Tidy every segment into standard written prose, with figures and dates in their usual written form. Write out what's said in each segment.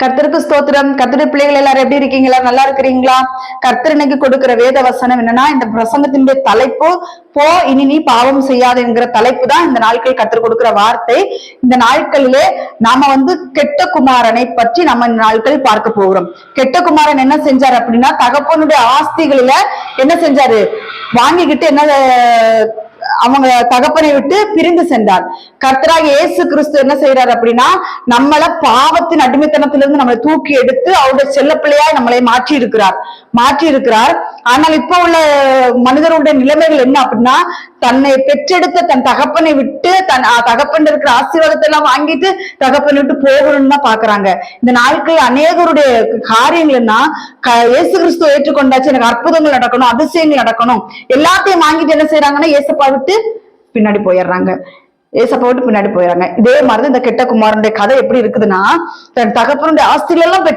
கர்த்தருக்கு ஸ்தோத்திரம். கர்த்தருடைய பிள்ளைகள் எல்லாரும் எப்படி இருக்கீங்களா? நல்லா இருக்கிறீங்களா? கர்த்தர் இன்னைக்கு கொடுக்கிற வேத வசனம் என்னன்னா, இந்த பிரசங்கத்தினுடைய தலைப்பு போ இனி நீ பாவம் செய்யாது என்கிற தலைப்பு தான் இந்த நாட்கள் கர்த்தர் கொடுக்கிற வார்த்தை. இந்த நாட்களிலே நாம கெட்ட குமாரனை பற்றி நம்ம இந்த நாட்கள் பார்க்க போகிறோம். கெட்ட குமாரன் என்ன செஞ்சாரு அப்படின்னா, தகப்பனுடைய ஆஸ்திகளில என்ன செஞ்சாரு, வாங்கிக்கிட்டு என்ன அவங்க தகப்பனை விட்டு பிரிந்து சென்றார். கர்த்தராகிய இயேசு கிறிஸ்து என்ன செய்யறாரு அப்படின்னா, நம்மள பாவத்தின் அடிமைத்தனத்திலிருந்து நம்மளை தூக்கி எடுத்து அவருடைய செல்ல பிள்ளையாய் நம்மளை மாற்றி இருக்கிறார். ஆனால் இப்ப உள்ள மனிதருடைய நிலைமைகள் என்ன அப்படின்னா, தன்னை பெற்றெடுத்த தன் தகப்பனை விட்டு தகப்பன் இருக்கிற ஆசீர்வாதத்தை எல்லாம் வாங்கிட்டு தகப்பனை விட்டு போகணும்னு தான் பாக்குறாங்க. இந்த நாட்கள் அநேகருடைய காரியங்கள்னா, இயேசு கிறிஸ்துவ ஏற்றுக்கொண்டாச்சு, எனக்கு அற்புதங்கள் நடக்கணும், அதிசயங்கள் நடக்கணும், எல்லாத்தையும் வாங்கிட்டு என்ன செய்யறாங்கன்னா ஏசப்பா விட்டு பின்னாடி போயிடுறாங்க. இதே மாதிரிதான் இந்த கெட்ட குமாரனுடைய கதை எப்படி இருக்குதுன்னா, தன் தகப்பனுடைய ஆஸ்திகள் எல்லாம்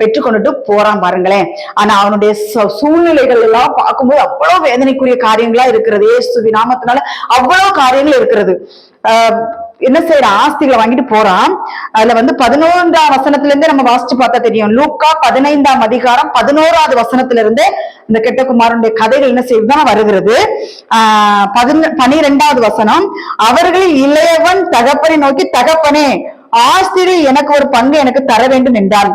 பெற்றுக்கொண்டுட்டு போறான் பாருங்களேன். ஆனா அவனுடைய சூழ்நிலைகள் எல்லாம் பார்க்கும்போது அவ்வளவு வேதனைக்குரிய காரியங்களா இருக்கிறது. இயேசு நாமத்தினால அவ்வளவு காரியங்கள் இருக்கிறது. என்ன செய்யற, ஆஸ்திகளை வாங்கிட்டு போறான். அதுல 11ஆம் வசனத்துல இருந்தே நம்ம வாசிச்சு பார்த்தா தெரியும். லூக்கா 15ஆம் அதிகாரம் 11வது வசனத்துல இருந்தே இந்த கெட்ட குமாரனுடைய கதைகள் என்ன செய்யுதுதான் வருகிறது. 12வது வசனம், அவர்களில் இளையவன் தகப்பனை நோக்கி, தகப்பனே, ஆஸ்தியில் எனக்கு ஒரு பங்கு எனக்கு தர வேண்டும் என்றான்.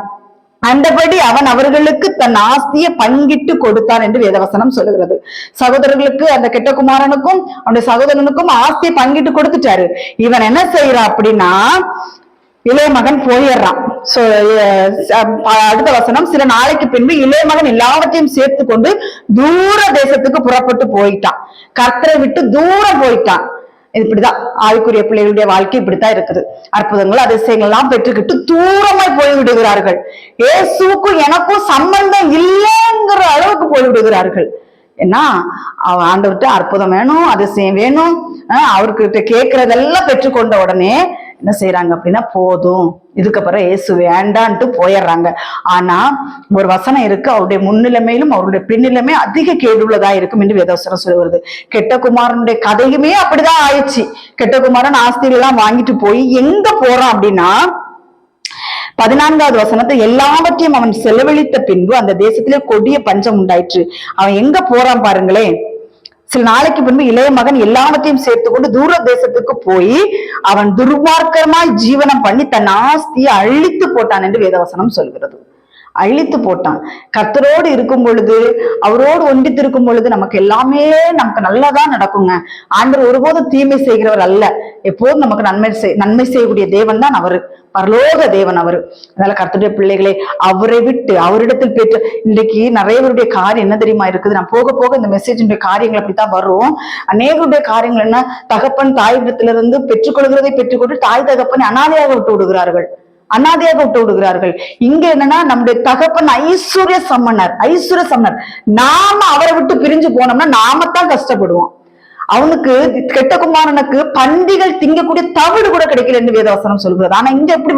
அந்தபடி அவன் அவர்களுக்கு தன் ஆஸ்தியை பங்கிட்டு கொடுத்தான் என்று வேதவசனம் சொல்லுகிறது. சகோதரர்களுக்கு, அந்த கெட்ட குமாரனுக்கும் அவனுடைய சகோதரனுக்கும் ஆஸ்தியை பங்கிட்டு கொடுத்துட்டாரு. இவன் என்ன செய்யறான் அப்படின்னா, இளைய மகன் போயிடுறான். அடுத்த வசனம், சில நாளைக்கு பின்பு இளைய மகன் எல்லாவற்றையும் சேர்த்து கொண்டு தூர தேசத்துக்கு புறப்பட்டு போயிட்டான். கர்த்தரை விட்டு தூரம் போயிட்டான். இப்படிதான் ஆவிக்குரிய பிள்ளைகளுடைய வாழ்க்கை இப்படித்தான் இருக்குது. அற்புதங்கள் அதிசயங்கள் எல்லாம் பெற்றுக்கிட்டு தூரமாய் போய்விடுகிறார்கள். இயேசுக்கும் எனக்கும் சம்பந்தம் இல்லைங்கிற அளவுக்கு போய்விடுகிறார்கள். ஏன்னா ஆண்டவர்கிட்ட அற்புதம் வேணும், அதிசயம் வேணும், அவர்கிட்ட கேட்கறதெல்லாம் பெற்றுக்கொண்ட உடனே என்ன செய்யறாங்க அப்படின்னா, போதும், இதுக்கப்புறம் இயேசு வேண்டான்ட்டு போயிடுறாங்க. ஆனா ஒரு வசனம் இருக்கு, அவருடைய முன்னிலைமையிலும் அவருடைய பின்னிலைமை அதிக கேடுள்ளதா இருக்கும் என்று வேதவசனம் சொல்லுவது. கெட்ட குமாரனுடைய கதையுமே அப்படிதான் ஆயிடுச்சு. கெட்ட குமாரன் ஆஸ்திகள் எல்லாம் வாங்கிட்டு போய் எங்க போறான் அப்படின்னா, 14வது வசனத்தை, எல்லாவற்றையும் அவன் செலவழித்த பின்பு அந்த தேசத்திலே கொடிய பஞ்சம் உண்டாயிற்று. அவன் எங்க போறான் பாருங்களேன். சில நாளைக்கு பின்பு இளைய மகன் எல்லாவற்றையும் சேர்த்து கொண்டு தூர தேசத்துக்கு போய் அவன் துர்மார்க்கமாய் ஜீவனம் பண்ணி தன் ஆஸ்தியை அழித்து போட்டான் என்று வேதவசனம் சொல்கிறது. அழித்து போட்டான். கர்த்தரோடு இருக்கும் பொழுது, அவரோடு ஒன்றித்து இருக்கும் பொழுது நமக்கு எல்லாமே நமக்கு நல்லதான் நடக்குங்க. ஆண்டவர் ஒருபோதும் தீமை செய்கிறவர் அல்ல. எப்போதும் நமக்கு நன்மை செய்யக்கூடிய தேவன் தான் அவரு, பரலோக தேவன் அவரு. அதனால கர்த்தருடைய பிள்ளைகளை அவரை விட்டு அவரிடத்தில் பெற்று, இன்றைக்கு நிறையவருடைய காரியம் என்ன தெரியுமா இருக்குது, நான் போக போக இந்த மெசேஜினுடைய காரியங்கள் அப்படித்தான் வரும். அநேகருடைய காரியங்கள் என்ன, தகப்பன் தாயிடத்திலிருந்து பெற்றுக்கொள்கிறதை பெற்றுக்கொண்டு தாய் தகப்பனை அனாதையாக விட்டு விடுகிறார்கள். இங்க என்னன்னா, நம்முடைய தகப்பன் ஐஸ்வர்ய சம்மனர். நாம அவரை விட்டு பிரிஞ்சு போனோம்னா நாமத்தான் கஷ்டப்படுவோம். அவனுக்கு, கெட்ட குமாரனுக்கு பன்றிகள் திங்கக்கூடிய தவிடு கூட கிடைக்கல என்று வேதவசனம் சொல்கிறது. ஆனா இங்க எப்படி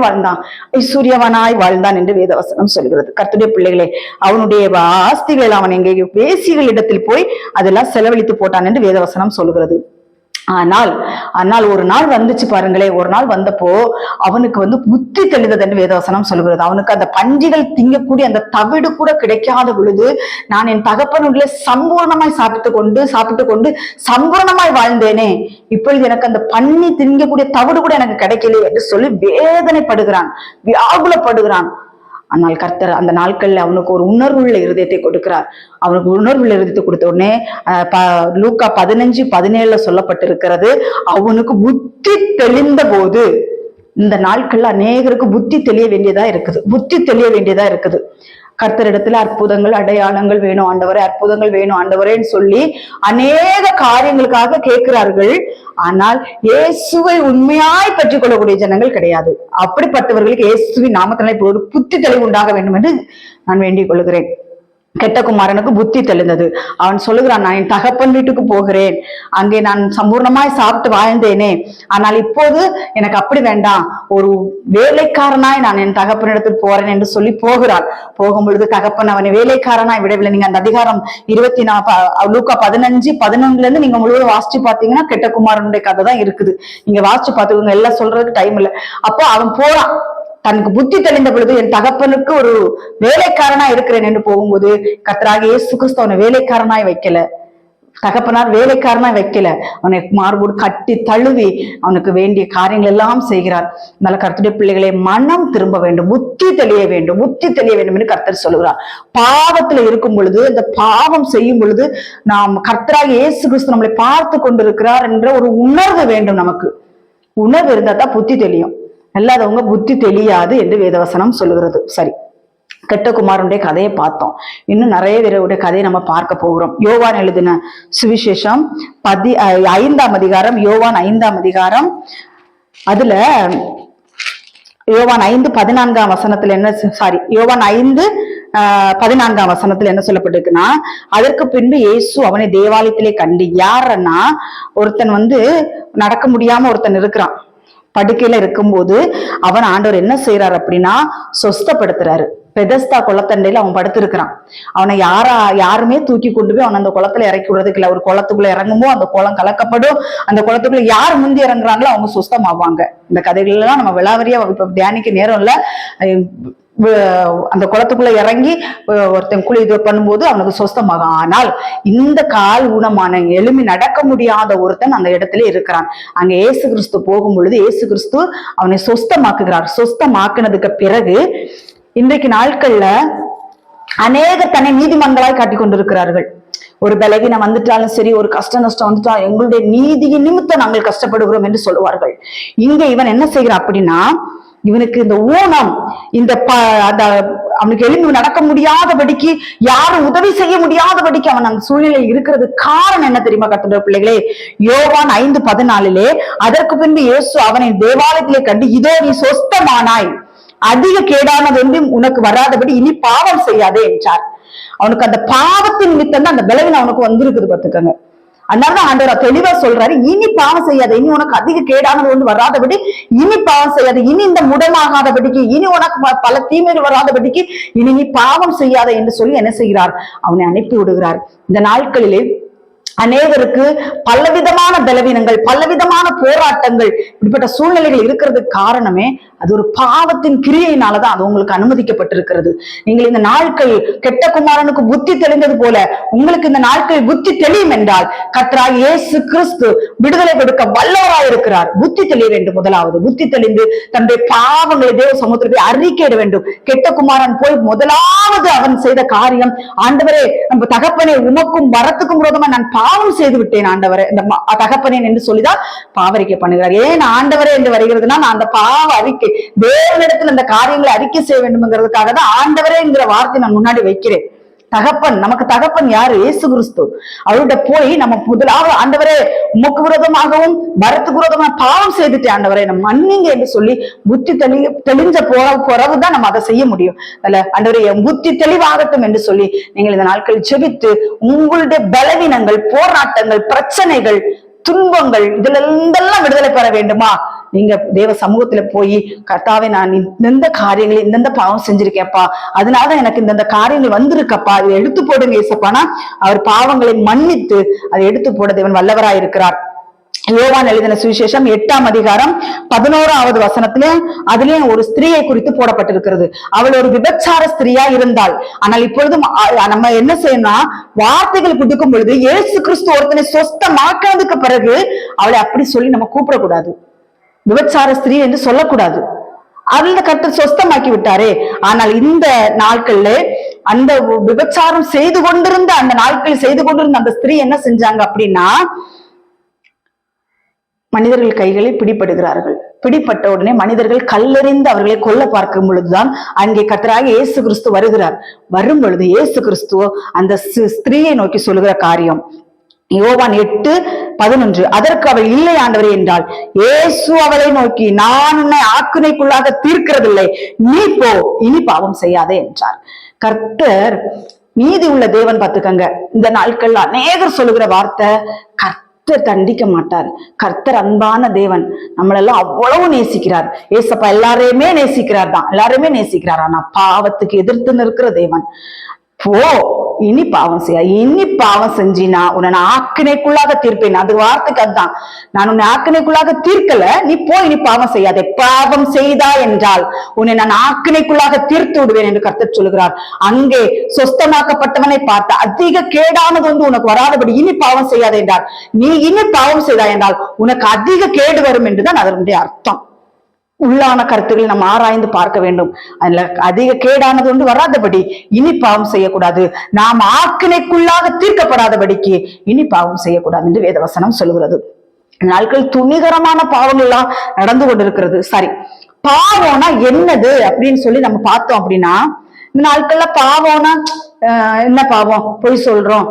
வாழ்ந்தான்? ஐஸ்வர்யவனாய் வாழ்ந்தான் என்று வேதவசனம் சொல்கிறது. கர்த்தருடைய பிள்ளைகளே, அவனுடைய ஆஸ்திகள் அவன் எங்கேயோ வேசிகள் இடத்தில் போய் அதெல்லாம் செலவழித்து போட்டான் என்று வேதவசனம் சொல்கிறது. ஆனால் ஒரு நாள் வந்துச்சு பாருங்களேன். ஒரு நாள் வந்தப்போ அவனுக்கு புத்தி தெளிந்தது என்று வேதவசனம் சொல்கிறது. அவனுக்கு அந்த பன்றிகள் திங்கக்கூடிய அந்த தவிடு கூட கிடைக்காத பொழுது, நான் என் தகப்பனுடைய சம்பூர்ணமாய் சாப்பிட்டு கொண்டு சம்பூர்ணமாய் வாழ்ந்தேனே, இப்பொழுது எனக்கு அந்த பன்னி திங்கக்கூடிய தவிடு கூட எனக்கு கிடைக்கல என்று சொல்லி வேதனைப்படுகிறான், வியாகுலப்படுகிறான். ஆனால் கர்த்தர் அந்த நாட்கள்ல அவனுக்கு ஒரு உணர்வுள்ள இருதயத்தை கொடுக்கிறார். அவனுக்கு உணர்வுள்ள இருதயத்தை கொடுத்த உடனே லூக்கா 15:17 சொல்லப்பட்டிருக்கிறது, அவனுக்கு புத்தி தெளிந்த போது. இந்த நாட்கள்ல அநேகருக்கு புத்தி தெளிய வேண்டியதா இருக்குது. கர்த்தரிடத்துல அற்புதங்கள் அடையாளங்கள் வேணும் ஆண்டவரே, அற்புதங்கள் வேணும் ஆண்டவரேன்னு சொல்லி அநேக காரியங்களுக்காக கேட்கிறார்கள். ஆனால் இயேசுவை உண்மையாய் பற்றிக் கொள்ளக்கூடிய ஜனங்கள் கிடையாது. அப்படிப்பட்டவர்களுக்கு இயேசுவின் நாமத்தினாலே ஒரு புத்தி தெளிவு உண்டாக வேண்டும் என்று நான் வேண்டிக் கொள்கிறேன். கெட்ட குமாரனுக்கு புத்தி தெளிந்தது. அவன் சொல்லுகிறான், நான் என் தகப்பன் வீட்டுக்கு போகிறேன், அங்கே நான் சம்பூர்ணமாய் சாப்பிட்டு வாழ்ந்தேனே, ஆனால் இப்போது எனக்கு அப்படி வேண்டாம், ஒரு வேலைக்காரனாய் நான் என் தகப்பனிடத்தில் போறேன் என்று சொல்லி போகிறான். போகும் பொழுது தகப்பன் அவனை வேலைக்காரனாய் விடவில்லை. நீங்க அந்த அதிகாரம் 24 லூக்கா 15:11 இருந்து நீங்க முழுவதும் வாசிச்சு பாத்தீங்கன்னா கெட்ட குமாரனுடைய கதை தான் இருக்குது. நீங்க வாசிச்சு பாத்துக்கோங்க, எல்லாம் சொல்றதுக்கு டைம் இல்லை. அப்போ அவன் போறான், தனக்கு புத்தி தெளிந்த பொழுது என் தகப்பனுக்கு ஒரு வேலைக்காரனா இருக்கிறேன் என்று போகும்போது கர்த்தராகிய இயேசு கிறிஸ்து அவனை வேலைக்காரனாய் வைக்கல, தகப்பனார் வேலைக்காரனா வைக்கல, அவனை மார்போடு கட்டி தழுவி அவனுக்கு வேண்டிய காரியங்கள் எல்லாம் செய்கிறார். அதனால கர்த்தருடைய பிள்ளைகளை மனம் திரும்ப வேண்டும், புத்தி தெளிய வேண்டும், புத்தி தெளிய வேண்டும் என்று கர்த்தர் சொல்லுகிறார். பாவத்துல இருக்கும் பொழுது, அந்த பாவம் செய்யும் பொழுது நாம் கர்த்தராகிய இயேசு கிறிஸ்து நம்மளை பார்த்து கொண்டிருக்கிறார் என்ற ஒரு உணர்வு வேண்டும். நமக்கு உணர்வு இருந்தா தான் புத்தி தெளியும், அல்லாதவங்க புத்தி தெளியாது என்று வேதவசனம் சொல்லுகிறது. சரி, கெட்ட குமாரனுடைய கதையை பார்த்தோம். இன்னும் நிறைய பேருடைய கதையை நம்ம பார்க்க போகிறோம். யோவான் எழுதின சுவிசேஷம் 5ஆம் அதிகாரம், யோவான் 5ஆம் அதிகாரம், அதுல யோவான் 5:14 வசனத்துல என்ன, யோவான் 5:14 வசனத்துல என்ன சொல்லப்பட்டிருக்குன்னா, அதற்கு பின்பு இயேசு அவனை தேவாலயத்திலே கண்டு, யாருன்னா ஒருத்தன் நடக்க முடியாம ஒருத்தன் இருக்கிறான், படுக்கையில இருக்கும்போது அவன் ஆண்டவர் என்ன செய்யறாரு அப்படின்னா சொஸ்தப்படுத்துறாரு. பெதஸ்தா குளத்தண்டையில அவன் படுத்திருக்கிறான். அவனை யாருமே தூக்கி கொண்டு போய் அவன் அந்த குளத்துல இறக்கி விடுறதுக்கு இல்ல. ஒரு குளத்துக்குள்ள இறங்குமோ அந்த குளம் கலக்கப்படும், அந்த குளத்துக்குள்ள யார் முந்தி இறங்குறாங்களோ அவங்க சுஸ்தமாவாங்க. இந்த கதைகள் எல்லாம் நம்ம விளாவரியா இப்ப தியானிக்க நேரம் இல்ல. அந்த குளத்துக்குள்ள இறங்கி ஒருத்தன் குழி இது பண்ணும்போது அவனுக்கு சொஸ்தமாகும். ஆனால் இந்த கால் ஊனமான எழுமி நடக்க முடியாத ஒருத்தன் அந்த இடத்துல இருக்கிறான். அங்க இயேசு கிறிஸ்து போகும் பொழுது இயேசு கிறிஸ்து அவனை சொஸ்தமாக்குகிறார். சொஸ்தமாக்குனதுக்கு பிறகு இன்றைக்கு நாட்கள்ல அநேக தன்னை நீதிமன்களாய் காட்டி கொண்டிருக்கிறார்கள். ஒரு பலவீனம் வந்துட்டாலும் சரி, ஒரு கஷ்ட நஷ்டம் வந்துட்டாலும் எங்களுடைய நீதியின் நிமித்தம் நாங்கள் கஷ்டப்படுகிறோம் என்று சொல்லுவார்கள். இங்க இவன் என்ன செய்கிறான் அப்படின்னா, இவனுக்கு இந்த ஊனம், இந்த அவனுக்கு எழுந்து நடக்க முடியாதபடிக்கு, யாரும் உதவி செய்ய முடியாதபடிக்கு அவன் அந்த சூழ்நிலையில் இருக்கிறது காரணம் என்ன தெரியுமா கர்த்தருடைய பிள்ளைகளே? யோவான் 5:14 அதற்கு பின்பு இயேசு அவனை தேவாலயத்திலே கண்டு, இதோ நீ சொஸ்தமானாய், அதிக கேடானது வந்து உனக்கு வராதபடி இனி பாவம் செய்யாதே என்றார். அவனுக்கு அந்த பாவத்தின் நிமித்தம் தான் அந்த பலவீனம் அவனுக்கு வந்திருக்குது பாத்துக்கங்க. அதனாலதான் ஆண்டவர் தெளிவா சொல்றாரு, இனி பாவம் செய்யாத, இனி உனக்கு அதிக கேடானது வந்து வராதபடி இனி பாவம் செய்யாத, இனி இந்த முடமாகாதபடிக்கு, இனி உனக்கு பல தீமைகள் வராதபடிக்கு இனி நீ பாவம் செய்யாத என்று சொல்லி என்ன செய்கிறார்? அவனை அனுப்பி விடுகிறார். இந்த நாட்களிலே அநேகருக்கு பலவிதமான பலவீனங்கள், பலவிதமான போராட்டங்கள், இப்படிப்பட்ட சூழ்நிலைகள் இருக்கிறதுக்கு காரணமே அது ஒரு பாவத்தின் கிரியையினாலதான் அது உங்களுக்கு அனுமதிக்கப்பட்டிருக்கிறது. நீங்கள் இந்த நாட்கள் கெட்ட குமாரனுக்கு புத்தி தெளிந்தது போல உங்களுக்கு இந்த நாட்கள் புத்தி தெளியும் என்றால் கர்த்தராகிய இயேசு கிறிஸ்து விடுதலை கொடுக்க வல்லவராய் இருக்கிறார். புத்தி தெளிய வேண்டும். முதலாவது புத்தி தெளிந்து தன்னுடைய பாவங்களை தேவ சமூகத்தில் போய் அறிக்கையிட வேண்டும். கெட்ட குமாரன் போய் முதலாவது அவன் செய்த காரியம், ஆண்டவரே நம்ம தகப்பனே உமக்கும் வரத்துக்கும் விரோதமா நான் பாவம் செய்து விட்டேன் ஆண்டவரே, இந்த தகப்பனேன் என்று சொல்லிதான் பாவரிக்கை பண்ணுகிறார். ஏன் ஆண்டவரே என்று வருகிறதுனா, நான் அந்த பாவ அறிக்கை தேவனிடத்தில் அந்த காரியங்களை அறிக்கை செய்ய வேண்டும்ங்கிறதுக்காக தான் ஆண்டவரே என்கிற வார்த்தை நான் முன்னாடி வைக்கிறேன். தகப்பன், நமக்கு தகப்பன் யாரு? இயேசு கிறிஸ்து. அவர்கிட்ட போய் நம்ம முதலாவது, ஆண்டவரே உமக்கு விரோதமாகவும் வரத்துக்கு விரோதமாக பாவம் செய்துட்டேன் ஆண்டவரே நம்ம மன்னிங்க என்று சொல்லி புத்தி தெளிஞ்ச பிறகுதான் நம்ம அதை செய்ய முடியும். அல்ல, ஆண்டவரே என் புத்தி தெளிவாகட்டும் என்று சொல்லி நீங்கள் இந்த நாட்கள் ஜெபித்து உங்களுடைய பலவீனங்கள், போராட்டங்கள், பிரச்சனைகள், துன்பங்கள் இதுல இருந்தெல்லாம் விடுதலை பெற வேண்டுமா? நீங்க தேவ சமூகத்துல போய், கர்த்தாவே நான் இந்த காரியங்களை இந்த பாவம் செஞ்சிருக்கேன்ப்பா, அதனால எனக்கு இந்த காரியங்கள் வந்திருக்கப்பா, அதை எடுத்து போடுங்க ஏசப்பானா அவர் பாவங்களை மன்னித்து அதை எடுத்து போட தேவன் வல்லவராயிருக்கிறார். யோவான் எழுதின சுவிசேஷம் 8ஆம் அதிகாரம் 11வது வசனத்திலே அதுலயும் ஒரு ஸ்திரீயை குறித்து போடப்பட்டிருக்கிறது. அவள் ஒரு விபச்சார ஸ்திரீயா இருந்தாள். ஆனால் இப்பொழுதும் நம்ம என்ன செய்யணும், வார்த்தைகள் கொடுக்கும் பொழுது இயேசு கிறிஸ்து ஒருத்தனை சொஸ்தமாக்குறதுக்கு பிறகு அவளை அப்படி சொல்லி நம்ம கூப்பிடக்கூடாது, விபச்சார ஸ்திரீ என்று சொல்லக்கூடாது. அவளை கர்த்தர் சொஸ்தமாக்கி விட்டாரே. ஆனால் இந்த நாட்கள்ல அந்த விபச்சாரம் செய்து கொண்டிருந்த அந்த நாட்கள் செய்து கொண்டிருந்த அந்த ஸ்திரீ என்ன செஞ்சாங்க அப்படின்னா, மனிதர்கள் கைகளில் பிடிபடுகிறார்கள். பிடிப்பட்ட உடனே மனிதர்கள் கல்லெறிந்து அவர்களை கொல்ல பார்க்கும் பொழுதுதான் அங்கே கர்த்தராகிய இயேசு கிறிஸ்து வருகிறார். வரும் பொழுது இயேசு கிறிஸ்து அந்த ஸ்திரீயை நோக்கி சொல்லுகிற காரியம் யோவான் 8:11 அதற்கு அவள் இல்லை ஆண்டவரே என்றாள். இயேசு அவளை நோக்கி, நான் உன்னை ஆக்கினைக்குள்ளாக தீர்க்கிறதில்லை, நீ போ, இனி பாவம் செய்யாதே என்றார். கர்த்தர் நீதி உள்ள தேவன். பார்த்துக்கங்க, இந்த நாட்கள்ல அநேகர் சொல்லுகிற வார்த்தை, கர்த்தர் தண்டிக்க மாட்டார், கர்த்தர் அன்பான தேவன், நம்மளெல்லாம் அவ்வளவு நேசிக்கிறார். ஏசப்பா எல்லாரையுமே நேசிக்கிறார் தான், எல்லாருமே நேசிக்கிறார். ஆனா பாவத்துக்கு எதிர்த்து நிற்கிற தேவன். போ, இனி பாவம் செய்ய, இனி பாவம் செஞ்சினா உன்னை நான் ஆக்கினைக்குள்ளாக தீர்ப்பேன். அது வார்த்தைக்கு அதுதான், நான் உன்னை ஆக்கினைக்குள்ளாக தீர்க்கல, நீ போய் நீ பாவம் செய்யாதே. பாவம் செய்தா என்றால் உன்னை நான் ஆக்கினைக்குள்ளாக தீர்த்து விடுவேன் என்று கர்த்தர் சொல்கிறார். அங்கே சொஸ்தமாக்கப்பட்டவனை பார்த்த அதிக கேடானது வந்து உனக்கு வராதபடி இனி பாவம் செய்யாதே என்றால், நீ இனி பாவம் செய்தா என்றால் உனக்கு அதிக கேடு வரும் என்றுதான் அதனுடைய அர்த்தம். உள்ளான கருத்துக்களை நம்ம ஆராய்ந்து பார்க்க வேண்டும். அதுல அதிக கேடானது ஒன்று வராதபடி இனி பாவம் செய்யக்கூடாது, நாம் ஆக்கினைக்குள்ளாக தீர்க்கப்படாதபடிக்கு இனி பாவம் செய்யக்கூடாது என்று வேதவசனம் சொல்கிறது. நாட்கள் துணிகரமான பாவங்கள் எல்லாம் நடந்து கொண்டிருக்கிறது. சரி, பாவம்னா என்னது அப்படின்னு சொல்லி நம்ம பார்த்தோம் அப்படின்னா, இந்த நாட்கள்ல பாவம்னா என்ன பாவம்? பொய் சொல்றோம்,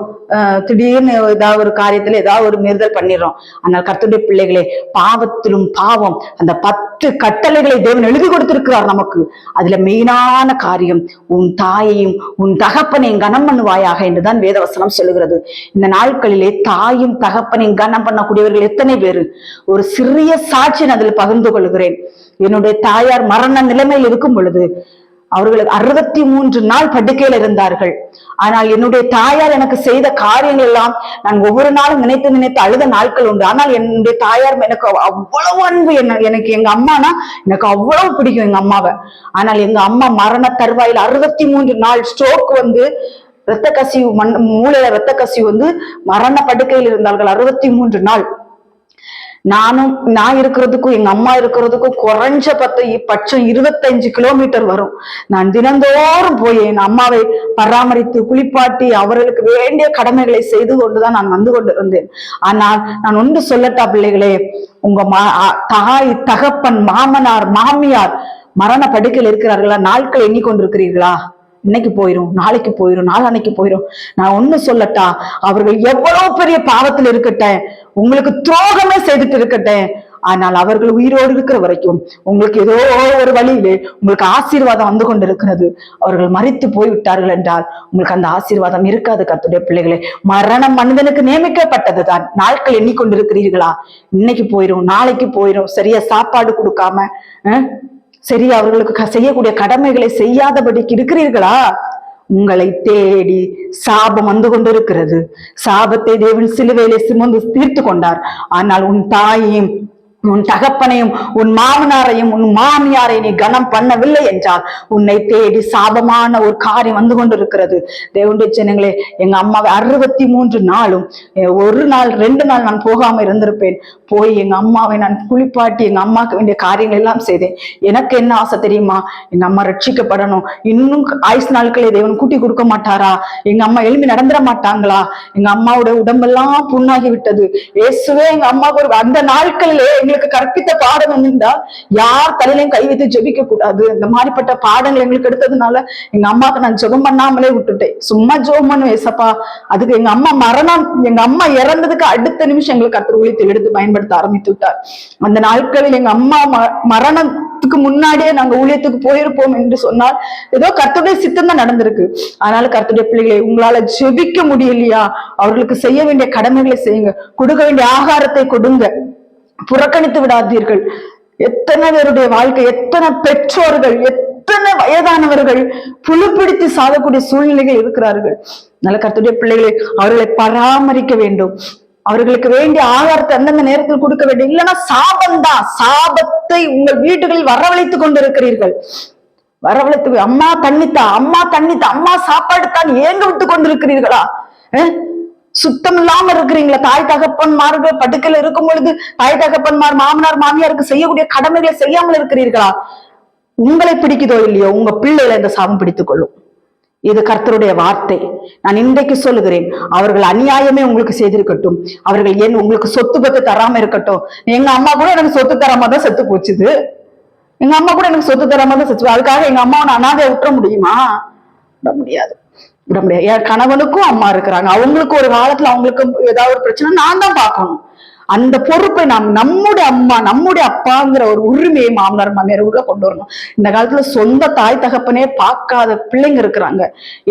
திடீர்னு ஏதாவது ஒரு காரியத்துல ஏதாவது ஒரு மீறுதல் பண்ணிடுறோம். ஆனால் கர்த்தருடைய பிள்ளைகளே, பாவத்திலும் பாவம், அந்த 10 கட்டளைகளை தேவன் எழுதி கொடுத்திருக்கிறார் நமக்கு. அதுல மெயினான காரியம், உன் தாயையும் உன் தகப்பனையும் கனம் பண்ணுவாயாக என்றுதான் வேதவசனம் சொல்லுகிறது. இந்த நாட்களிலே தாயும் தகப்பனையும் கனம் பண்ணக்கூடியவர்கள் எத்தனை பேரு? ஒரு சிறிய சாட்சி நான் அதில் பகிர்ந்து கொள்கிறேன். என்னுடைய தாயார் மரண நிலைமையில் இருக்கும் பொழுது அவர்களுக்கு 63 நாள் படுக்கையில் இருந்தார்கள். ஆனால் என்னுடைய தாயார் எனக்கு செய்த காரியங்கள் எல்லாம் நான் ஒவ்வொரு நாளும் நினைத்து நினைத்து அழுத நாட்கள் உண்டு. ஆனால் என்னுடைய தாயார் எனக்கு அவ்வளவு அன்பு, எனக்கு எங்க அம்மானா எனக்கு அவ்வளவு பிடிக்கும் எங்க அம்மாவை. ஆனால் எங்க அம்மா மரண தருவாயில் 63 நாள் ஸ்ட்ரோக் வந்து இரத்த கசிவு, மூளையில இரத்த கசிவு வந்து மரண படுக்கையில் இருந்தார்கள் 63 நாள். நான் இருக்கிறதுக்கும் எங்க அம்மா இருக்கிறதுக்கும் குறைஞ்ச பட்சம் 25 கிலோமீட்டர் வரும். நான் தினந்தோறும் போய் என் அம்மாவை பராமரித்து குளிப்பாட்டி அவர்களுக்கு வேண்டிய கடமைகளை செய்து கொண்டுதான் நான் வந்து கொண்டு இருந்தேன். ஆனால் நான் ஒன்று சொல்லட்டா பிள்ளைகளே, உங்க தாய் தகப்பன் மாமனார் மாமியார் மரண படுக்கையில் இருக்கிறார்களா? நாட்கள் எண்ணிக்கொண்டிருக்கிறீர்களா? இன்னைக்கு போயிரும், நாளைக்கு போயிரும், நாளானைக்கு போயிரும். நான் ஒண்ணு சொல்லட்டா, அவர்கள் எவ்வளவு பெரிய பாவத்தில் இருக்கட்டும், உங்களுக்கு துரோகமே செய்துட்டு இருக்கட்டும், ஆனால் அவர்கள் உயிரோடு இருக்கிற வரைக்கும் உங்களுக்கு ஏதோ ஒரு வழியிலே உங்களுக்கு ஆசீர்வாதம் வந்து கொண்டிருக்கிறது. அவர்கள் மரித்து போய்விட்டார்கள் என்றால் உங்களுக்கு அந்த ஆசீர்வாதம் இருக்காது. கர்த்தருடைய பிள்ளைகளே, மரணம் மனிதனுக்கு நியமிக்கப்பட்டதுதான். நாட்கள் எண்ணிக்கொண்டிருக்கிறீர்களா? இன்னைக்கு போயிரும், நாளைக்கு போயிரும், சரியா சாப்பாடு கொடுக்காம சரி அவர்களுக்கு செய்யக்கூடிய கடமைகளை செய்யாதபடிக்கு இருக்கிறீர்களா? உங்களை தேடி சாபம் வந்து கொண்டிருக்கிறது. சாபத்தை தேவன் சிலுவையிலே சுமந்து தீர்த்து கொண்டார். ஆனால் உன் தாயையும் உன் தகப்பனையும் உன் மாமனாரையும் உன் மாமியாரை நீ கனம் பண்ணவில்லை என்றால் உன்னை தேடி சாபமான ஒரு காரியம் வந்து கொண்டிருக்கிறது. தேவனுடைய ஜனங்களே, எங்க அம்மாவை 63 நாளும் ஒரு நாள் 2 நாள் நான் போகாம இருந்திருப்பேன். போய் எங்க அம்மாவை நான் குளிப்பாட்டி எங்க அம்மாவுக்கு வேண்டிய காரியங்கள் எல்லாம் செய்தேன். எனக்கு என்ன ஆசை தெரியுமா? எங்க அம்மா ரட்சிக்கப்படணும். இன்னும் ஆயுசு நாட்களே தேவன் கூட்டி கொடுக்க மாட்டாரா? எங்க அம்மா எழுப்பி நடந்துட மாட்டாங்களா? எங்க அம்மாவோட உடம்பெல்லாம் புண்ணாகி விட்டது. இயேசுவே எங்க அம்மாவுக்கு அந்த நாட்களிலே எங்களுக்கு கற்பித்த பாடம் என்னன்னா, யார் தலையிலையும் கை வைத்து ஜெபிக்க கூடாது. இந்த மாதிரிப்பட்ட பாடங்கள் எங்களுக்கு எடுத்ததுனால எங்க அம்மாவுக்கு நான் ஜெபம் பண்ணாமலே விட்டுட்டேன். சும்மா ஜெபம் பண்ணுவேன் ஏசப்பா. அதுக்கு எங்க அம்மா இறந்ததுக்கு அடுத்த நிமிஷம் எங்களுக்கு கர்த்தர் ஊழியத்தை எடுத்து பயன்படுத்த ஆரம்பித்து விட்டார். அந்த நாட்களில் எங்க அம்மா மரணத்துக்கு முன்னாடியே நாங்க ஊழியத்துக்கு போயிருப்போம் என்று சொன்னால் ஏதோ கர்த்தருடைய சித்தம் தான் நடந்திருக்கு. அதனால கர்த்தருடைய பிள்ளைகளை, உங்களால ஜெபிக்க முடியலையா? அவர்களுக்கு செய்ய வேண்டிய கடமைகளை செய்யுங்க. கொடுக்க வேண்டிய ஆகாரத்தை கொடுங்க. புறக்கணித்து விடாதீர்கள். எத்தனை பேருடைய வாழ்க்கை, எத்தனை பெற்றோர்கள், எத்தனை வயதானவர்கள் புழுப்பிடித்து சாகக்கூடிய சூழ்நிலைகள் இருக்கிறார்கள். நல்ல கர்த்தருடைய பிள்ளைகளை, அவர்களை பராமரிக்க வேண்டும். அவர்களுக்கு வேண்டிய ஆகாரத்தை அந்தந்த நேரத்தில் கொடுக்க வேண்டும். இல்லைன்னா சாபம்தான். சாபத்தை உங்கள் வீடுகளில் வரவழைத்துக் கொண்டிருக்கிறீர்கள். வரவழைத்து அம்மா தண்ணித்தா, அம்மா தண்ணித்தா, அம்மா சாப்பாடு தான் ஏங்க விட்டு கொண்டிருக்கிறீர்களா? சுத்தம் இல்லாம இருக்கிறீங்களா? தாய் தகப்பன்மார்கள் படுக்கையில இருக்கும் பொழுது தாய் தகப்பன்மார் மாமனார் மாமியாருக்கு செய்யக்கூடிய கடமைகளை செய்யாமல் இருக்கிறீர்களா? உங்களை பிடிக்குதோ இல்லையோ, உங்க பிள்ளைகளை இந்த சாபம் பிடித்துக் கொள்ளும். இது கர்த்தருடைய வார்த்தை. நான் இன்றைக்கு சொல்லுகிறேன், அவர்கள் அநியாயமே உங்களுக்கு செய்திருக்கட்டும், அவர்கள் ஏன் உங்களுக்கு சொத்து பத்து தராம இருக்கட்டும். எங்க அம்மா கூட எனக்கு சொத்து தராம தான் செத்து போச்சுது. எங்க அம்மா கூட எனக்கு சொத்து தராம தான் செத்து. அதுக்காக எங்க அம்மாவை நான் அனாதையை விட்டுற முடியுமா? விட முடியாது, விட முடியாது. என் கணவனுக்கும் அம்மா இருக்கிறாங்க. அவங்களுக்கு ஒரு காலத்துல அவங்களுக்கு ஏதாவது ஒரு பிரச்சனை நான் தான் பார்க்கணும். அந்த பொறுப்பை நாம் நம்முடைய அம்மா நம்முடைய அப்பாங்கிற ஒரு உரிமையை மாமனார் மாமியார் உள்ள கொண்டு வரணும். இந்த காலத்துல சொந்த தாய் தகப்பனே பார்க்காத பிள்ளைங்க இருக்கிறாங்க.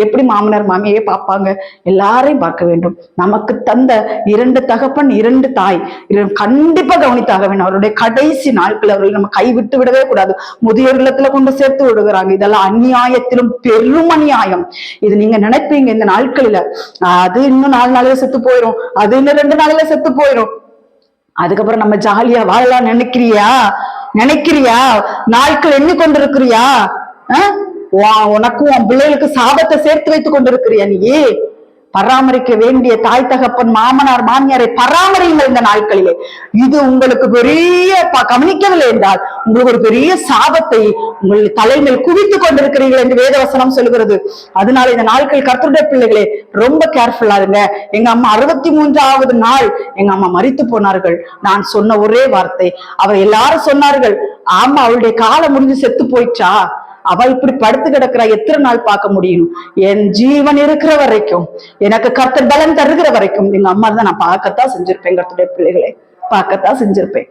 எப்படி மாமனார் மாமியாரே பார்ப்பாங்க? எல்லாரையும் பார்க்க வேண்டும். நமக்கு தந்த 2 தகப்பன் 2 தாய் கண்டிப்பா கவனித்தாக வேண்டும். அவருடைய கடைசி நாட்கள் அவர்களை நம்ம கைவிட்டு விடவே கூடாது. முதியோர் இல்லத்துல கொண்டு சேர்த்து விடுகிறாங்க. இதெல்லாம் அநியாயத்திலும் பெரும் அநியாயம். இது நீங்க நினைப்பீங்க இந்த நாட்களில அது இன்னும் 4 நாளில செத்து போயிடும், அது இன்னும் 2 நாளில செத்து போயிடும், அதுக்கப்புறம் நம்ம ஜாலியா வாழலாம் நினைக்கிறியா? நாட்கள் எண்ணி கொண்டிருக்கிறியா? உனக்கும் உன் பிள்ளைகளுக்கு சாபத்தை சேர்த்து வைத்துக் கொண்டிருக்கிறியா? நீ பராமரிக்க வேண்டிய தாய் தகப்பன் மாமனார் மாமியாரை பராமரியுங்கள் இந்த நாட்களிலே. இது உங்களுக்கு பெரிய கவனிக்கவில்லை என்றால் உங்களுக்கு ஒரு பெரிய சாபத்தை உங்கள் தலைமையில் குவித்துக் கொண்டிருக்கிறீர்கள் என்று வேதவசனம் சொல்கிறது. அதனால இந்த நாட்கள் கர்த்தருடைய பிள்ளைகளே ரொம்ப கேர்ஃபுல்லா இருங்க. எங்க அம்மா 63வது நாள் எங்க அம்மா மரித்து போனார்கள். நான் சொன்ன ஒரே வார்த்தை, அவர் எல்லாரும் சொன்னார்கள், ஆமா அவளுடைய காலம் முடிஞ்சு செத்து போயிடுச்சா, அவ இப்படி படுத்து கிடக்குறா, எத்தனை நாள் பார்க்க முடியும்? என் ஜீவன் இருக்கிற வரைக்கும், எனக்கு கர்த்தர் பலன் தருகிற வரைக்கும் எங்க அம்மா தான் நான் பார்க்கத்தான் செஞ்சிருப்பேன். கர்த்தருடைய பிள்ளைகளை பார்க்கத்தான் செஞ்சிருப்பேன்.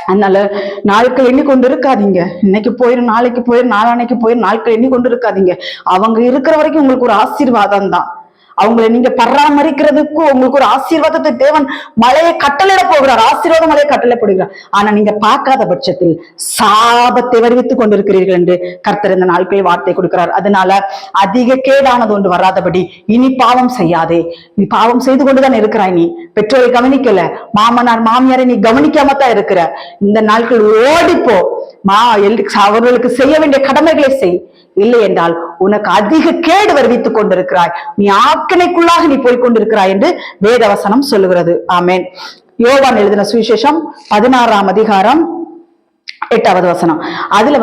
அதனால நாட்கள் எண்ணி கொண்டு இருக்காதீங்க. இன்னைக்கு போயிரும், நாளைக்கு போயிரும், நாளானைக்கு போயிரும், நாட்கள் எண்ணி கொண்டு இருக்காதீங்க. அவங்க இருக்கிற வரைக்கும் உங்களுக்கு ஒரு ஆசீர்வாதம் தான். அவங்களை நீங்க பராமரிக்கிறதுக்கு உங்களுக்கு ஒரு ஆசீர்வாதத்தை தேவன் மழையை கட்டளையிட போகிறார், ஆசீர்வாத மழையை கட்டளைப்படுகிறார். ஆனா நீங்க பார்க்காத பட்சத்தில் சாபத்தை வருவித்துக் கொண்டிருக்கிறீர்கள் என்று கர்த்தர் இந்த நாட்களில் வார்த்தை கொடுக்கிறார். அதனால அதிக கேடானது ஒன்று வராதபடி இனி பாவம் செய்யாதே. நீ பாவம் செய்து கொண்டுதான் இருக்கிறாய். நீ பெற்றோரை கவனிக்கல, மாமனார் மாமியாரை நீ கவனிக்காம தான் இருக்கிற. இந்த நாட்கள் ஓடிப்போ, அவர்களுக்கு செய்ய வேண்டிய கடமைகளை செய். இல்லை என்றால் உனக்கு அதிக கேடு வருவித்துக் கொண்டிருக்கிறாய், நீ ஆக்கினைக்குள்ளாக நீ போய்கொண்டிருக்கிறாய் என்று வேதவசனம் சொல்லுகிறது. ஆமேன். யோவான் எழுதின சுவிசேஷம் 16ஆம் அதிகாரம் 8வது வசனம். அதுல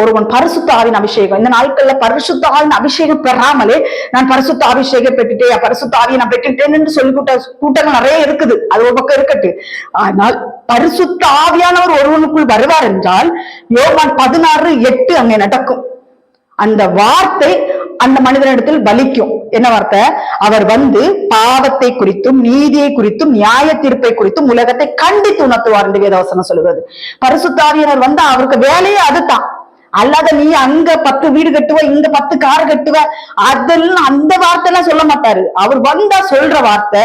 ஒருவன் பரிசுத்த ஆவின் அபிஷேகம், இந்த நாட்கள்ல பரிசுத்த ஆவின் அபிஷேகம் பெறாமலே நான் பரிசுத்த அபிஷேகம் பெற்றுட்டேன், பரிசுத்த ஆவியை நான் பெற்றுட்டேன் என்று சொல்லி கூட்டங்கள் நிறைய இருக்குது. அது ஒரு பக்கம் இருக்கட்டு. ஆனால் பரிசுத்த ஆவியானவர் ஒருவனுக்குள் வருவார் என்றால் யோவான் 16:8 அங்கே நடக்கும். அந்த வார்த்தை அந்த மனிதனிடத்தில் பலிக்கும். என்ன வார்த்தை? அவர் பாவத்தை குறித்தும் நீதியை குறித்தும் நியாய தீர்ப்பை குறித்தும் உலகத்தை கண்டித்து உணர்த்துவார் என்று வேதவசனம் சொல்கிறது. பரிசுத்த ஆவியானவர் அவருக்கு வேலையே அதுதான். அல்லாத நீ அங்க 10 வீடு கட்டுவ, இங்க 10 கார் கட்டுவ, அதெல்லாம் அந்த வார்த்தை எல்லாம் சொல்ல மாட்டாரு. அவர் சொல்ற வார்த்தை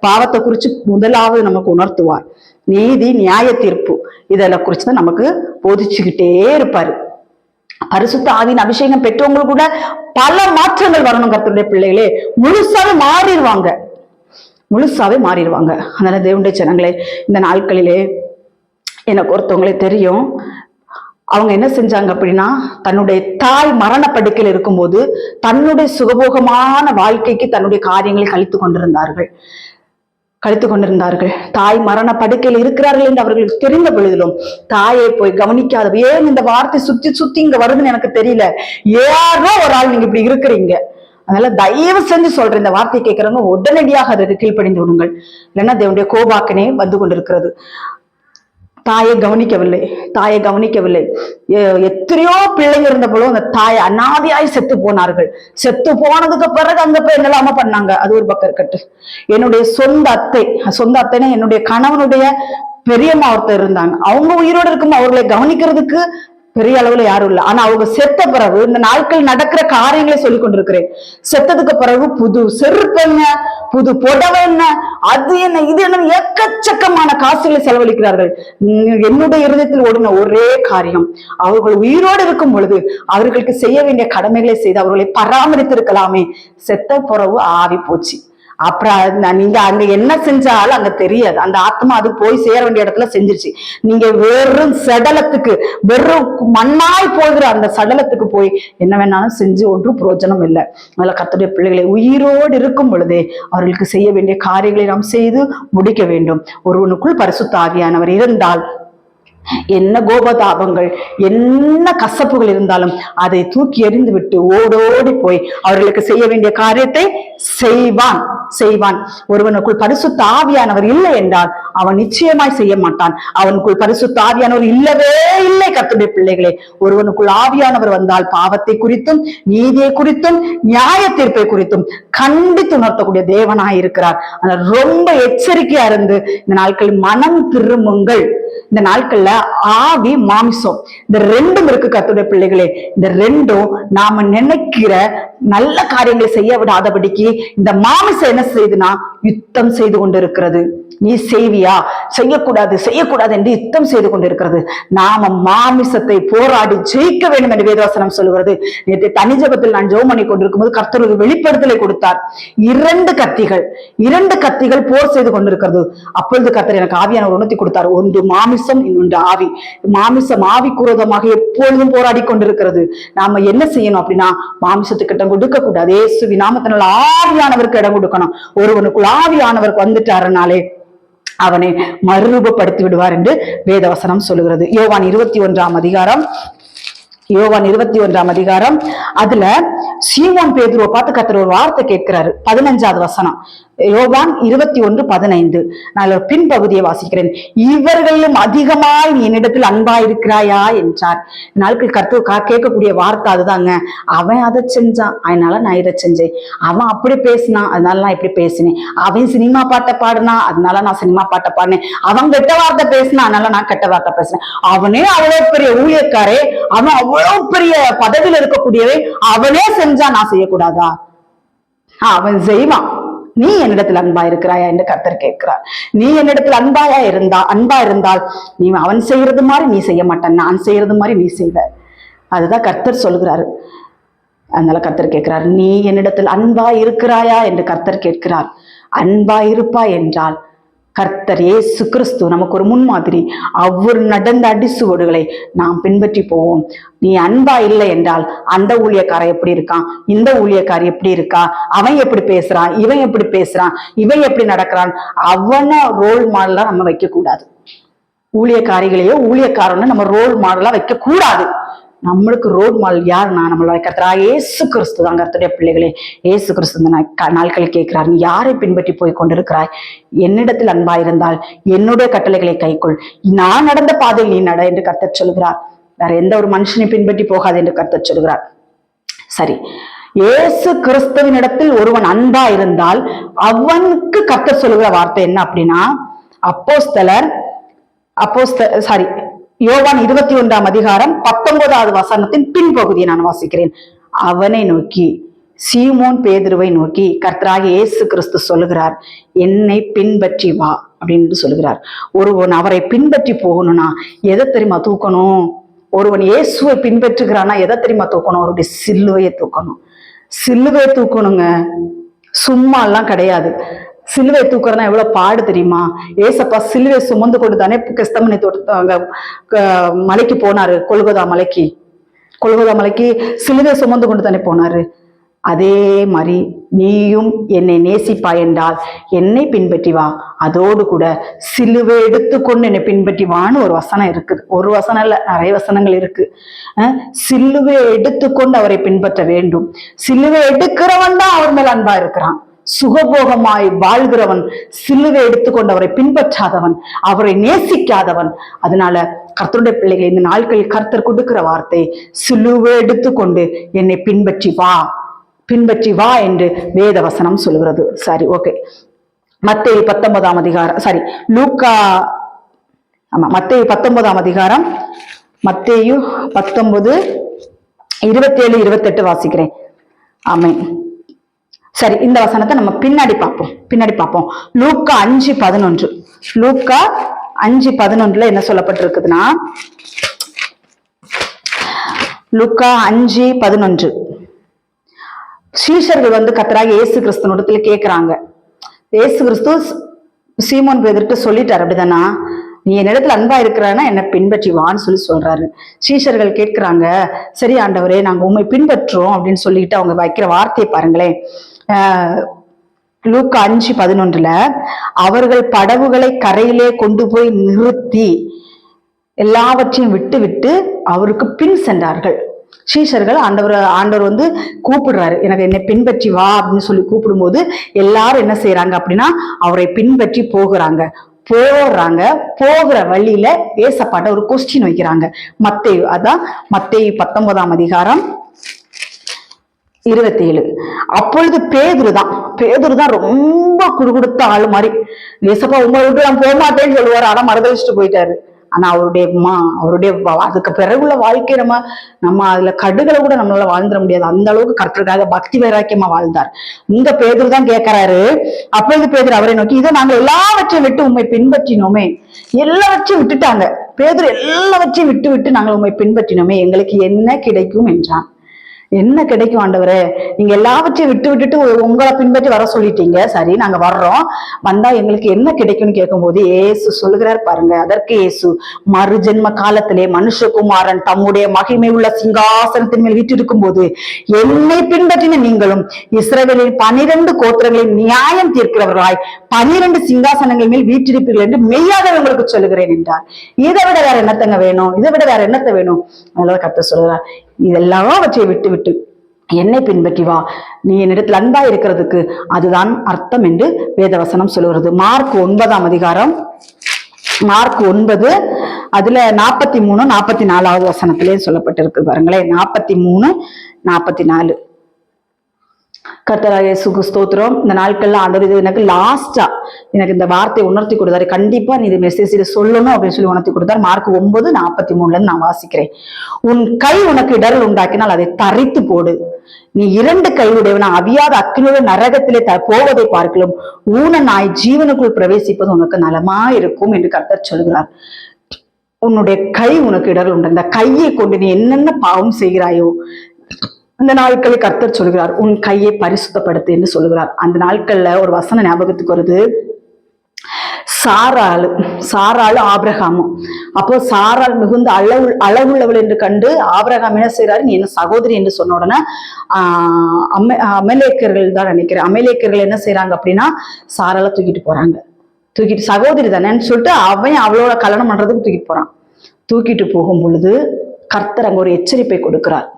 பாவத்தை குறிச்சு முதலாவது நமக்கு உணர்த்துவார். நீதி நியாய தீர்ப்பு இதெல்லாம் குறிச்சுதான் நமக்கு போதிச்சுக்கிட்டே இருப்பாரு. பரிசுத்த ஆவியின் அபிஷேகம் பெற்றவங்களுக்கு கூட பல மாற்றங்கள் வரணும். கர்த்தருடைய பிள்ளைகளே முழுசாவே மாறிடுவாங்க. அதனால தேவனுடைய ஜனங்களே, இந்த நாட்களிலே எனக்கு ஒருத்தவங்களே தெரியும். அவங்க என்ன செஞ்சாங்க அப்படின்னா, தன்னுடைய தாய் மரண படுக்கையில் இருக்கும்போது தன்னுடைய சுகபோகமான வாழ்க்கைக்கு தன்னுடைய காரியங்களை கழித்து கொண்டிருந்தார்கள். தாய் மரண படுக்கையில் இருக்கிறார்கள் என்று அவர்களுக்கு தெரிந்த பொழுதிலும் தாயை போய் கவனிக்காத. ஏன் இந்த வார்த்தை சுத்தி இங்க வருதுன்னு எனக்கு தெரியல, யாரோ ஒரு ஆள் நீங்க இப்படி இருக்கிறீங்க. அதனால தயவு செஞ்சு சொல்றேன், இந்த வார்த்தை கேட்கிறவங்க உடனடியாக அதற்கு கீழ்ப்படிந்து விடுங்கள். இல்லைன்னா தேவனுடைய கோபாக்கனே வந்து கொண்டிருக்கிறது. தாயை கவனிக்கவில்லை. எத்தனையோ பிள்ளைங்க இருந்த போல அந்த தாய் அனாதையாய் செத்து போனார்கள். செத்து போனதுக்கு பிறகு அங்க போய் என்னெல்லாம பண்ணாங்க, அது ஒரு பக்கம் இருக்கட்டு. என்னுடைய சொந்த அத்தைன்னா என்னுடைய கணவனுடைய பெரியம்மா ஒருத்தர் இருந்தாங்க. அவங்க உயிரோடு இருக்கும், அவர்களை கவனிக்கிறதுக்கு பெரிய அளவுல யாரும் இல்லை. ஆனா அவங்க செத்த பிறகு இந்த நாட்கள் நடக்கிற காரியங்களை சொல்லி கொண்டிருக்கிறேன். செத்ததுக்கு பிறகு புது செருப்பு என்ன, புது புடவை என்ன, அது என்ன, இது என்ன, எக்கச்சக்கமான காசுகளை செலவழிக்கிறார்கள். என்னுடைய இருதயத்தில் ஓடின ஒரே காரியம், அவர்கள் உயிரோடு இருக்கும் பொழுது அவர்களுக்கு செய்ய வேண்டிய கடமைகளை செய்து அவர்களை பராமரித்திருக்கலாமே. செத்த பிறகு ஆவி போச்சு. அப்புறம் நீங்க அங்க என்ன செஞ்சாலும் அங்க தெரியாது. அந்த ஆத்மா அது போய் சேர வேண்டிய இடத்துல செஞ்சிருச்சு. நீங்க வெறும் சடலத்துக்கு, வெறும் மண்ணாய் போகிற அந்த சடலத்துக்கு போய் என்ன வேணாலும் செஞ்சு ஒன்றும் பிரயோஜனம் இல்லை. அதுல கர்த்தருடைய பிள்ளைகளை உயிரோடு இருக்கும் பொழுதே அவர்களுக்கு செய்ய வேண்டிய காரியங்களை நாம் செய்து முடிக்க வேண்டும். ஒருவனுக்குள் பரிசுத்த ஆவியானவர் இருந்தால் என்ன கோபதாபங்கள், என்ன கசப்புகள் இருந்தாலும் அதை தூக்கி எறிந்து விட்டு ஓடோடி போய் அவர்களுக்கு செய்ய வேண்டிய காரியத்தை செய்வான் செய்வான். ஒருவனுக்குள் பரிசுத்த ஆவியானவர் இல்லை என்றால் அவன் நிச்சயமாய் செய்ய மாட்டான். அவனுக்குள் பரிசுத்த ஆவியானவர் இல்லவே இல்லை. கர்த்தருடைய பிள்ளைகளே, ஒருவனுக்குள் ஆவியானவர் வந்தால் பாவத்தை குறித்தும் நீதியை குறித்தும் நியாய தீர்ப்பை குறித்தும் கண்டித்து உணர்த்தக்கூடிய தேவனாய் இருக்கிறார். ரொம்ப எச்சரிக்கையா இருந்து இந்த நாட்களில் மனம் திரும்புங்கள். இந்த நாட்கள்ல ஆவி மாமிசம் இந்த ரெண்டும் இருக்கு கர்த்தருடைய பிள்ளைகளே. இந்த ரெண்டும் நாம நினைக்கிற நல்ல காரியங்களை செய்ய விடாதபடிக்கு இந்த மாமிசம் என்ன செய்யுதுன்னா யுத்தம் செய்து கொண்டிருக்கிறது. நீ செய்வியா? செய்யக்கூடாது செய்யக்கூடாது என்று யுத்தம் செய்து கொண்டிருக்கிறது. நாம மாமிசத்தை போராடி ஜெயிக்க வேண்டும் என்று வேதவசனம் சொல்லுகிறது. நேற்று தனி ஜெபத்தில் நான் ஜெபம் பண்ணி கொண்டிருக்கும் போது கர்த்தர் ஒரு வெளிப்படுத்தலை கொடுத்தார். இரண்டு கத்திகள் போர் செய்து கொண்டிருக்கிறது. அப்பொழுது கர்த்தர் எனக்கு ஆவியான ஒரு உணர்த்தி கொடுத்தார். ஒன்று மாமிசம், இன்னொன்று ஆவி. மாமிசம் ஆவி குரோதமாக எப்பொழுதும் போராடி கொண்டிருக்கிறது. நாம என்ன செய்யணும் அப்படின்னா மாமிசத்துக்கு இடம் கொடுக்க கூடாது. இயேசுவின் நாமத்தினால ஆவியானவருக்கு இடம் கொடுக்கணும். ஒருவனுக்குள் ஆவியானவருக்கு வந்துட்டாருனாலே அவனை மறுரூபப்படுத்தி விடுவார் என்று வேதவசனம் சொல்லுகிறது. யோவான் 21 அதிகாரம் அதுல சீமோன் பேதுருவை பார்த்து கர்த்தர் ஒரு வார்த்தை கேட்கிறாரு. 15வது வசனம், யோவான் 21:15. நான் ஒரு பின்பகுதியை வாசிக்கிறேன். இவர்களும் அதிகமாய் நீ என்னிடத்தில் அன்பாயிருக்கிறாயா என்றார். நாட்கள் கர்த்தர் கேட்கக்கூடிய வார்த்தை அதுதாங்க. அவன் அதை செஞ்சான், அதனால நான் இதை செஞ்சேன். அவன் அப்படி பேசினான், அதனால நான் இப்படி பேசினேன். அவன் சினிமா பாட்டை பாடினான், அதனால நான் சினிமா பாட்டை பாடினேன். அவன் கெட்ட வார்த்தை பேசினான், அதனால நான் கெட்ட வார்த்தை பேசினேன். அவனே அவ்வளவு பெரிய ஊழியக்காரே, அவன் அவ்வளவு பெரிய பதவியில் இருக்கக்கூடியவை, அவனே செஞ்சா நான் செய்யக்கூடாதா? அவன் செய்வான். நீ என்னிடத்தில் அன்பா இருக்கிறாயா என்று கர்த்தர் கேட்கிறார். நீ என்னிடத்தில் அன்பா இருந்தால் நீ அவன் செய்யறது மாதிரி நீ செய்ய மாட்டான், நான் செய்யறது மாதிரி நீ செய்வ. அதுதான் கர்த்தர் சொல்கிறாரு. அதனால கர்த்தர் கேட்கிறார், நீ என்னிடத்தில் அன்பா இருக்கிறாயா என்று கர்த்தர் கேட்கிறார். அன்பா இருப்பா என்றால் கர்த்தர் இயேசு கிறிஸ்து நமக்கு ஒரு முன்மாதிரி. அவர் நடந்த அடிசுவடுகளை நாம் பின்பற்றி போவோம். நீ அன்பா இல்லை என்றால் அந்த ஊழியக்காரன் எப்படி இருக்கான், இந்த ஊழியக்காரி எப்படி இருக்கா, அவன் எப்படி பேசுறான், இவன் எப்படி பேசுறான், இவன் எப்படி நடக்கிறான், அவனை ரோல் மாடலா நம்ம வைக்க கூடாது. ஊழியக்காரிகளையோ ஊழியக்காரன்னு நம்ம ரோல் மாடலா வைக்க கூடாது. நம்மளுக்கு ரோல் மாடல் யாருன்னா நம்மளோட கர்த்தராகிய இயேசு கிறிஸ்து தான். கர்த்தருடைய பிள்ளைகளே, இயேசு கிறிஸ்து இந்த நாட்கள் கேட்கிறார், நீ யாரை பின்பற்றி போய் கொண்டிருக்கிறாய்? என்னிடத்தில் அன்பாயிருந்தால் என்னுடைய கட்டளைகளை கைக்கொள், நான் நடந்த பாதையில் நீ நட என்று கர்த்தர் சொல்கிறார். வேற எந்த ஒரு மனுஷனை பின்பற்றி போகாது என்று கர்த்தர் சொல்கிறார். சரி, இயேசு கிறிஸ்துவின் இடத்தில் ஒருவன் அன்பா இருந்தால் அவனுக்கு கர்த்தர் சொல்லுகிற வார்த்தை என்ன அப்படின்னா, யோவான் 21 அதிகாரம் 19வது வசனத்தின் பின்பகுதியை நான் வாசிக்கிறேன். அவனை நோக்கி, சீமோன் பேதுருவை நோக்கி கர்த்தராகிய இயேசு கிறிஸ்து சொல்லுகிறார், என்னை பின்பற்றி வா அப்படின்னு சொல்லுகிறார். ஒருவன் அவரை பின்பற்றி போகணும்னா எதை தெரியுமா தூக்கணும்? ஒருவன் இயேசுவை பின்பற்றுகிறானா எதை தெரியுமா தூக்கணும்? அவருடைய சிலுவையை தூக்கணும். சிலுவையை தூக்கணுங்க, சும்மா எல்லாம் கிடையாது. சிலுவை தூக்குறதுனா எவ்வளவு பாடு தெரியுமா? ஏசப்பா சிலுவை சுமந்து கொண்டு தானே கிறிஸ்தமனை மலைக்கு போனாரு. கொல்கொதா மலைக்கு சிலுவை சுமந்து கொண்டு தானே போனாரு. அதே மாதிரி நீயும் என்னை நேசிப்பாய் என்றால் என்னை பின்பற்றி வா, அதோடு கூட சிலுவை எடுத்துக்கொண்டு என்னை பின்பற்றி வான்னு ஒரு வசனம் இருக்குது. ஒரு வசனம் இல்ல, நிறைய வசனங்கள் இருக்கு. சிலுவை எடுத்துக்கொண்டு அவரை பின்பற்ற வேண்டும். சிலுவை எடுக்கிறவன் தான் அவர் மேல் அன்பா இருக்கிறான். சுகபோகமாய் வாழ்கிறவன் சிலுவை எடுத்துக்கொண்டு அவரை பின்பற்றாதவன், அவரை நேசிக்காதவன். அதனால கர்த்தருடைய பிள்ளைகள், இந்த நாட்களில் கர்த்தர் கொடுக்கிற வார்த்தை, சிலுவை எடுத்துக்கொண்டு என்னை பின்பற்றி வா என்று வேத வசனம் சொல்கிறது. சரி, ஓகே. மத்தேயு 19 அதிகாரம், மத்தேயு 19 அதிகாரம், மத்தேயு 19 27 28 வாசிக்கிறேன். ஆமென். சரி, இந்த வசனத்தை நம்ம பின்னாடி பார்ப்போம். லூக்கா 5:11. லூக்கா 5:11 என்ன சொல்லப்பட்டிருக்குதுன்னா, லூக்கா 5:11 சீஷர்கள் கர்த்தராகிய இயேசு கிறிஸ்துவினிடத்துல கேட்கிறாங்க. இயேசு கிறிஸ்து சீமோன் பேதுருட்ட சொல்லிட்டாரு, அப்படிதானா, நீ என்னிடத்துல அன்பா இருக்கிறான்னா என்னை பின்பற்றி வான்னு சொல்றாரு. சீஷர்கள் கேட்கிறாங்க, சரி ஆண்டவரே, நாங்க உண்மை பின்பற்றுறோம் அப்படின்னு சொல்லிட்டு அவங்க வைக்கிற வார்த்தையை பாருங்களேன். லூக்கா 5:11 அவர்கள் படகுகளை கரையிலே கொண்டு போய் நிறுத்தி எல்லாவற்றையும் விட்டு விட்டு அவருக்கு பின் சென்றார்கள். சீஷர்கள் ஆண்டவர் கூப்பிடுறாரு, எனக்கு என்னை பின்பற்றி வா அப்படின்னு சொல்லி கூப்பிடும்போது எல்லாரும் என்ன செய்யறாங்க அப்படின்னா அவரை பின்பற்றி போகிறாங்க. போகிற வழியில ஏசப்பாட்ட ஒரு கொஸ்டின் வைக்கிறாங்க. மத்தேயு 19ஆம் அதிகாரம் 27. அப்பொழுது பேதுருதான் ரொம்ப குடுகுடுத்த ஆளு மாதிரி, ஏசப்பா உங்களை விட்டு நான் போக மாட்டேன்னு சொல்லுவாரு. ஆனா மறுதளிச்சுட்டு போயிட்டாரு. ஆனா அவருடைய அதுக்கு பிறகுள்ள வாழ்க்கை நம்ம அதுல கடுகளை கூட நம்மளால வாழ்ந்துட முடியாது. அந்த அளவுக்கு கர்த்தருக்காக பக்தி வைராக்கியமா வாழ்ந்தார். இந்த பேதுரு தான் கேட்கிறாரு. அப்பொழுது பேதுரு அவரை நோக்கி, இதோ நாங்க எல்லாவற்றையும் விட்டு உண்மை பின்பற்றினோமே. எல்லாவற்றையும் விட்டுட்டாங்க பேதுரு. எல்லாவற்றையும் விட்டு நாங்கள் உண்மை பின்பற்றினோமே, எங்களுக்கு என்ன கிடைக்கும் என்றான். என்ன கிடைக்கும் ஆண்டவரே, நீங்க எல்லாவற்றையும் விட்டுட்டு உங்களை பின்பற்றி வர சொல்லிட்டீங்க, சரி நாங்க வர்றோம், வந்தா எங்களுக்கு என்ன கிடைக்கும்னு கேட்கும்போது ஏசு சொல்லுகிறார் பாருங்க. அதற்கு ஏசு, மறு ஜென்ம காலத்திலே மனுஷகுமாரன் தம்முடைய மகிமை உள்ள சிங்காசனத்தின் மேல் வீற்றிருக்கும் போது என்னை பின்பற்றின நீங்களும் இஸ்ரவேலின் 12 கோத்திரங்களின் நியாயம் தீர்க்கிறவர்களாய் 12 சிங்காசனங்கள் மேல் வீற்றிருப்பீர்கள் என்று மெய்யாக உங்களுக்கு சொல்லுகிறேன் என்றார். இதை விட வேற என்னத்தங்க வேணும்? இதை விட வேற என்னத்த வேணும்? அதனால கர்த்தர் சொல்லுகிறார், இதெல்லாம் அவற்றை விட்டு என்னை பின்பற்றி வா, நீ என்னிடத்தில் அன்பா இருக்கிறதுக்கு அதுதான் அர்த்தம் என்று வேதவசனம் சொல்லுகிறது. மார்க் 9ஆம் அதிகாரம், மார்க் 9 அதுல 43, 44 வசனத்திலே சொல்லப்பட்டிருக்கு பாருங்களேன். 43, 44. கர்த்தராகிய இயேசுவுக்கு ஸ்தோத்திரம். இந்த நாட்கள்ல ஆண்டவர் இது எனக்கு லாஸ்டா எனக்கு இந்த வார்த்தையை உணர்த்தி கொடுத்தாரு. கண்டிப்பா நீ இது மெசேஜ்ல சொல்லணும் அப்படின்னு சொல்லி உணர்த்தி கொடுத்தாரு. மார்க் 9:43 நான் வாசிக்கிறேன். உன் கை உனக்கு இடரல் உண்டாக்கினால் அதை தரித்து போடு. நீ 2 கையுடையவனா அவியாத அக்கினியுடைய நரகத்திலே போவதை பார்க்கலாம் ஊன நாய் ஜீவனுக்குள் பிரவேசிப்பது உனக்கு நலமா இருக்கும் என்று கர்த்தர் சொல்கிறார். உன்னுடைய கை உனக்கு இடரல் உண்டு. இந்த கையை கொண்டு நீ என்னென்ன பாவம் செய்கிறாயோ அந்த நாட்களில் கர்த்தர் சொல்கிறார், உன் கையை பரிசுத்தப்படுத்து என்று சொல்லுகிறார். அந்த நாட்கள்ல ஒரு வசன ஞாபகத்துக்கு வருது. சாராளு ஆபிரகாமும். அப்போ சாராள் மிகுந்த அளவுள்ளவள் என்று கண்டு ஆபிரகாம் என்ன செய்யறாரு, நீ என்ன சகோதரி என்று சொன்ன உடனே அமலேக்கர்கள் தான் நினைக்கிறேன், அமலேக்கர்கள் என்ன செய்யறாங்க அப்படின்னா சாராளை தூக்கிட்டு போறாங்க. தூக்கிட்டு சகோதரி தானேன்னு சொல்லிட்டு அவன் அவளோட கல்யாணம் பண்றதுக்கு தூக்கிட்டு போறான். தூக்கிட்டு போகும் பொழுது கர்த்தர் அங்க ஒரு எச்சரிப்பை கொடுக்கிறார்.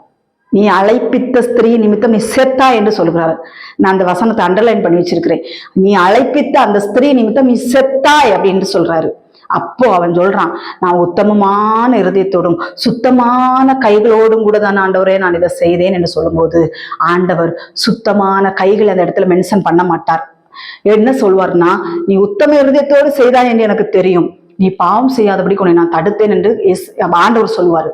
நீ அழைப்பித்த ஸ்திரீ நிமித்தம் நீ செத்தா என்று சொல்கிறார். நான் அந்த வசனத்தை அண்டர்லைன் பண்ணி வச்சிருக்கிறேன். நீ அழைப்பித்த அந்த ஸ்திரீ நிமித்தம் நீ செத்தாய் அப்படின்னு சொல்றாரு. அப்போ அவன் சொல்றான், நான் உத்தமமான இருதயத்தோடும் சுத்தமான கைகளோடும் கூட தான் ஆண்டவரே நான் இதை செய்தேன் என்று சொல்லும்போது ஆண்டவர் சுத்தமான கைகள் அந்த இடத்துல மென்ஷன் பண்ண மாட்டார். என்ன சொல்வார்னா, நீ உத்தம இருதயத்தோடு செய்தாய் என்று எனக்கு தெரியும், நீ பாவம் செய்யாதபடி உன்னை நான் தடுத்தேன் என்று ஆண்டவர் சொல்வாரு.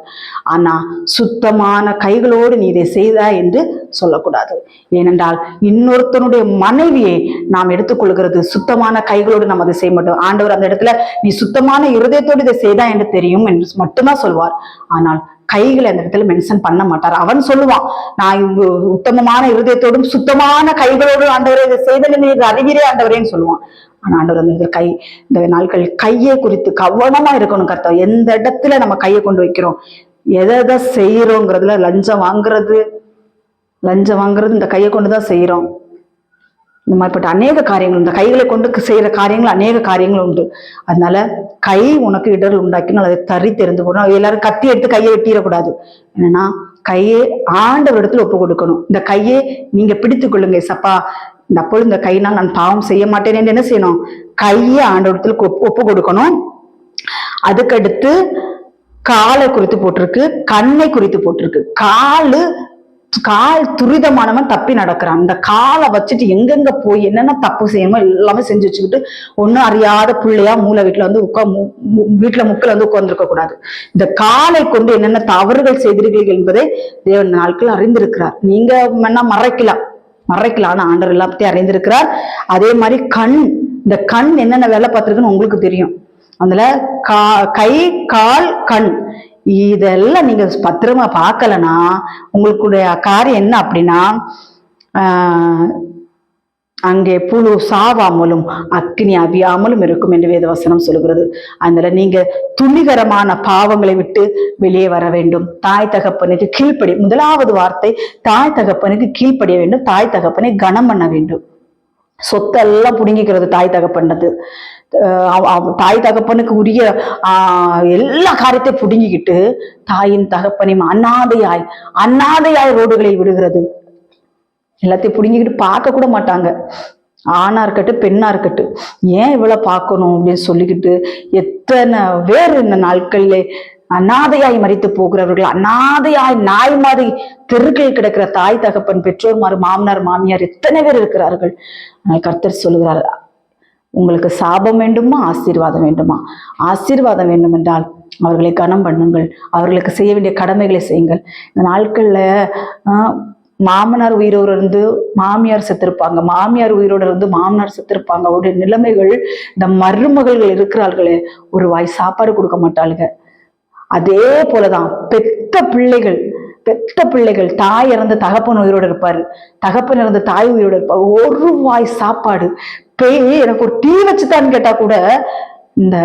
ஆனா சுத்தமான கைகளோடு நீ இதை செய்தா என்று சொல்லக்கூடாது. ஏனென்றால் இன்னொருத்தனுடைய மனைவியை நாம் எடுத்துக்கொள்கிறது சுத்தமான கைகளோடு நம்ம அதை செய்ய மாட்டோம். ஆண்டவர் அந்த இடத்துல நீ சுத்தமான இருதயத்தோடு இதை செய்தா என்று தெரியும் என்று மட்டும்தான் சொல்வார். ஆனால் கைகளை அந்த இடத்துல மென்ஷன் பண்ண மாட்டார். அவன் சொல்லுவான், நான் உத்தமமான இருதயத்தோடும் சுத்தமான கைகளோடு ஆண்டவரை இதை செய்தேன் என்று அறிவீரே ஆண்டவரேன்னு சொல்லுவான். ஆனா ஆண்டவர் அந்த இந்த நாட்கள் கையை குறித்து கவனமா இருக்கணும். கர்த்தர் எந்த இடத்துல நம்ம கையை கொண்டு வைக்கிறோம், எதை செய்யறோங்கிறதுல லஞ்சம் வாங்குறது இந்த கையை கொண்டுதான் செய்யறோம். இந்த மாதிரிப்பட்ட அநேக காரியங்கள், இந்த கைகளை கொண்டு செய்யற காரியங்கள் அநேக காரியங்கள் உண்டு. அதனால கை உனக்கு இடர்கள் உண்டாக்கினால் அதை தறி தெரிந்து போடணும். எல்லாரும் கத்தி எடுத்து கையை வெட்டிடக்கூடாது. என்னன்னா கையை ஆண்டவர் இடத்துல ஒப்பு கொடுக்கணும். இந்த கையை நீங்க பிடித்துக் கொள்ளுங்க சப்பா, அப்பொழுது இந்த கையினால் நான் பாவம் செய்ய மாட்டேன் என்று என்ன செய்யணும், கையை ஆண்டவரத்துல ஒப்பு கொடுக்கணும். அதுக்கடுத்து காலை குறித்து போட்டிருக்கு, கண்ணை குறித்து போட்டிருக்கு. கால் துரிதமானவன் தப்பி நடக்கிறான். இந்த காலை வச்சுட்டு எங்கெங்க போய் என்னென்ன தப்பு செய்யணுமோ எல்லாமே செஞ்சு வச்சுக்கிட்டு ஒன்னும் அறியாத பிள்ளையா மூளை வீட்டுல வீட்டுல முக்கில உட்கார்ந்துருக்க கூடாது. இந்த காலை கொண்டு என்னென்ன தவறுகள் செய்தீர்கள் என்பதை தேவன் நாட்கள் அறிந்திருக்கிறார். நீங்க வேணா மறைக்கலாம், ஆனா ஆண்டவர் எல்லாத்தையும் அறிந்திருக்கிறார். அதே மாதிரி இந்த கண் என்னென்ன வேலை பார்த்திருக்குன்னு உங்களுக்கு தெரியும். அதுல கை, கால், கண் இதெல்லாம் நீங்க பத்திரமா பார்க்கலன்னா உங்களுடைய காரியம் என்ன அப்படின்னா, அங்கே புழு சாவாமலும் அக்னி அவியாமலும் இருக்கும் என்று வேதவசனம் சொல்கிறது. அதனால நீங்க துணிகரமான பாவங்களை விட்டு வெளியே வர வேண்டும். தாய் தகப்பனுக்கு கீழ்ப்படி, முதலாவது வார்த்தை தாய் தகப்பனுக்கு கீழ்ப்படிய வேண்டும். தாய் தகப்பனை கனம் பண்ண வேண்டும். சொத்தெல்லாம் புடுங்கிக்கிறது தாய் தகப்பனது. தாய் தகப்பனுக்கு உரிய எல்லா காரியத்தையும் புடுங்கிக்கிட்டு தாயின் தகப்பனையும் அனாதையாய் ரோடுகளில் விடுகிறது. எல்லாத்தையும் புடுங்கிக்கிட்டு பார்க்க கூட மாட்டாங்க. ஆணா இருக்கட்டும் பெண்ணா இருக்கட்டும், ஏன் இவ்வளவு பார்க்கணும் அப்படின்னு சொல்லிக்கிட்டு எத்தனை பேர் இந்த நாட்கள்ல அனாதையாய் மறித்து போகிறவர்கள், அனாதையாய் நாய் மாதிரி தெருக்கள் கிடக்கிற தாய் தகப்பன் பெற்றோர் மாமனார் மாமியார் எத்தனை பேர் இருக்கிறார்கள். கர்த்தர் சொல்லுகிறார், உங்களுக்கு சாபம் வேண்டுமா ஆசீர்வாதம் வேண்டுமா? ஆசீர்வாதம் வேண்டும் என்றால் அவர்களை கனம் பண்ணுங்கள், அவர்களுக்கு செய்ய வேண்டிய கடமைகளை செய்யுங்கள். இந்த நாட்கள்ல மாமனார் உயிரோடு இருந்து மாமியார் செத்திருப்பாங்க, மாமியார் உயிரோடு இருந்து மாமனார் செத்திருப்பாங்க. அவருடைய நிலைமைகள், இந்த மருமகள்கள் இருக்கிறார்களே, ஒரு வாய் சாப்பாடு கொடுக்க மாட்டாளுங்க. அதே போலதான் பெத்த பிள்ளைகள் தாய் இறந்து தகப்பன் உயிரோடு இருப்பாரு, தகப்பன் இறந்து தாய் உயிரோடு இருப்பாரு. ஒரு வாய் சாப்பாடு, எனக்கு ஒரு டீ வச்சுதான்னு கேட்டா கூட இந்த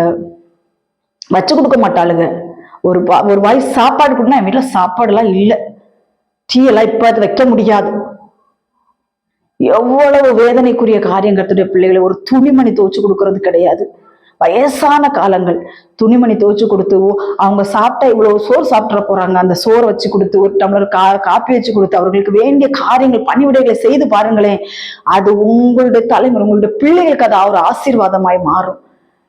வச்சு கொடுக்க மாட்டாளுங்க. ஒரு வாய் சாப்பாடு கொடுனா, என் வீட்டுல சாப்பாடு எல்லாம் இல்லை, டீ எல்லாம் இப்ப அது வைக்க முடியாது. எவ்வளவு வேதனைக்குரிய காரியங்களுடைய பிள்ளைகளை ஒரு துணிமணி துவச்சு கொடுக்கறது கிடையாது. வயசான காலங்கள் துணிமணி துவச்சு கொடுத்து, அவங்க சாப்பிட்டா இவ்வளவு சோறு சாப்பிட போறாங்க, அந்த சோறை வச்சு கொடுத்து, ஒரு டம்ளர் காப்பி வச்சு கொடுத்து, அவர்களுக்கு வேண்டிய காரியங்கள் பணிவிடைகளை செய்து பாருங்களேன். அது உங்களுடைய தலைமுறை, உங்களுடைய பிள்ளைகளுக்கு அது ஒரு ஆசீர்வாதமாய் மாறும்.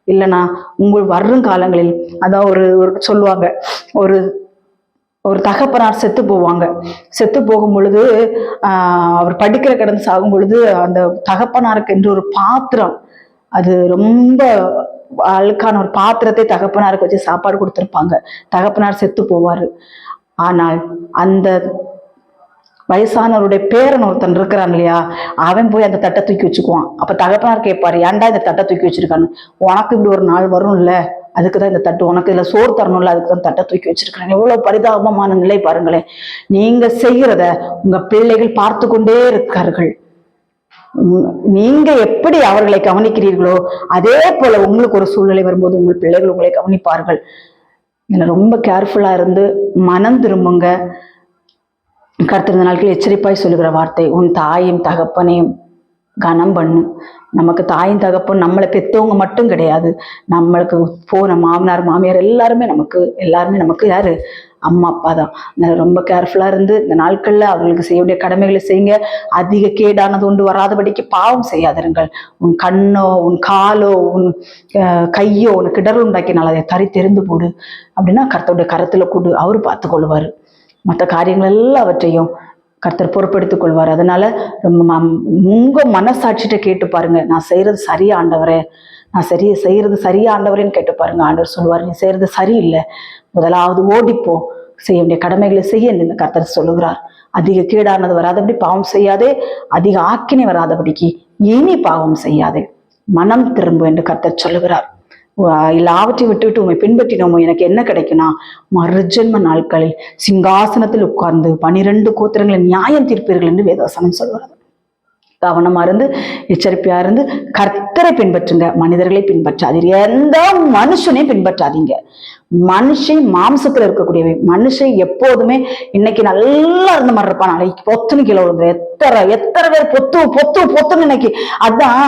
இல்லைன்னா உங்கள் வரும் காலங்களில் அதான் ஒரு சொல்லுவாங்க, ஒரு தகப்பனார் செத்து போவாங்க. செத்து போகும் பொழுது அவர் படிக்கிற கடந்து சாகும் பொழுது அந்த தகப்பனாருக்கு என்று ஒரு பாத்திரம், அது ரொம்ப அழுக்கான ஒரு பாத்திரத்தை தகப்பனாருக்கு வச்சு சாப்பாடு கொடுத்திருப்பாங்க. தகப்பனார் செத்து போவாரு. ஆனால் அந்த வயசானவருடைய பேரன் ஒருத்தன் இருக்கிறான் இல்லையா, அவன் போய் அந்த தட்டை தூக்கி வச்சுக்குவான். அப்ப தகப்பனார் கேட்பாரு, ஏன்டா இந்த தட்டை தூக்கி வச்சிருக்கான்னு? உனக்கு இப்படி ஒரு நாள் வரும்ல, அதுக்குதான் இந்த தட்டு, உனக்கு இதுல சோறு தரணும்ல, அதுக்குதான் தட்டை தூக்கி வச்சிருக்கிறேன். எவ்வளவு பரிதாபமான நிலை பாருங்களேன். நீங்க செய்கிறத உங்க பிள்ளைகள் பார்த்து கொண்டே இருக்கார்கள். நீங்க எப்படி அவர்களை கவனிக்கிறீர்களோ அதே போல உங்களுக்கு ஒரு சூழ்நிலை வரும்போது உங்கள் பிள்ளைகள் உங்களை கவனிப்பார்கள். இதுல ரொம்ப கேர்ஃபுல்லா இருந்து மனம் திரும்புங்க. கர்த்தர் இந்த நாட்களில் எச்சரிப்பாய் சொல்லுகிற வார்த்தை, உன் தாயும் தகப்பனையும் கனம் பண்ணு. நமக்கு தாயும் தகப்பன் நம்மளை பெற்றவங்க மட்டும் கிடையாது, நம்மளுக்கு போன மாமனார் மாமியார் எல்லாருமே நமக்கு யாரு? அம்மா அப்பா தான். ரொம்ப கேர்ஃபுல்லா இருந்து இந்த நாட்கள்ல அவர்களுக்கு செய்ய வேண்டிய கடமைகளை செய்யுங்க. அதிக கேடானது ஒன்று வராதபடிக்கு பாவம் செய்யாதிருங்கள். உன் கண்ணோ உன் காலோ உன் கையோ உனக்கு இடர் உண்டாக்கினால் அதை தறி தெரிந்து போடு அப்படின்னா கர்த்தருடைய கரத்துல கூடு, அவரு பார்த்து கொள்வாரு. மற்ற காரியங்கள் எல்லாவற்றையும் கர்த்தர் பொறுப்பெடுத்துக் கொள்வார். அதனால உங்க மனசாட்சிட்ட கேட்டு பாருங்க, நான் செய்யறது சரியா ஆண்டவரே, நான் செய்யறது சரியா ஆண்டவரேன்னு கேட்டு பாருங்க. ஆண்டவர் சொல்லுவார், நீ செய்யறது சரியில்லை, முதலாவது ஓடிப்போ, செய்ய வேண்டிய கடமைகளை செய்ய இந்த கர்த்தர் சொல்லுகிறார். அதிக கீடானது வராதபடி பாவம் செய்யாதே, அதிக ஆக்கினை வராதபடிக்கு இனி பாவம் செய்யாதே, மனம் திரும்பு என்று கர்த்தர் சொல்லுகிறார். எல்லாவற்றையும் விட்டுவிட்டு உண்மை பின்பற்றினோமோ எனக்கு என்ன கிடைக்கும்னா, மறுஜென்ம நாட்களில் சிங்காசனத்தில் உட்கார்ந்து 12 கோத்திரங்களை நியாயம் தீர்ப்பீர்கள் என்று வேதவசனம் சொல்கிறது. கவனமா இருந்து எச்சரிப்பையா இருந்து கர்த்தரை பின்பற்றுங்க, மனிதர்களை பின்பற்றாதீங்க, எந்த மனுஷனையும் பின்பற்றாதீங்க. மனுஷன் மாம்சத்துல இருக்கக்கூடியவை. மனுஷன் எப்போதுமே இன்னைக்கு நல்லா இருந்த மாதிரி இருப்பான், நாளைக்கு பொத்துன்னு கீழே விழுந்து எத்தனை பேர் பொத்துன்னு இன்னைக்கு. அதான்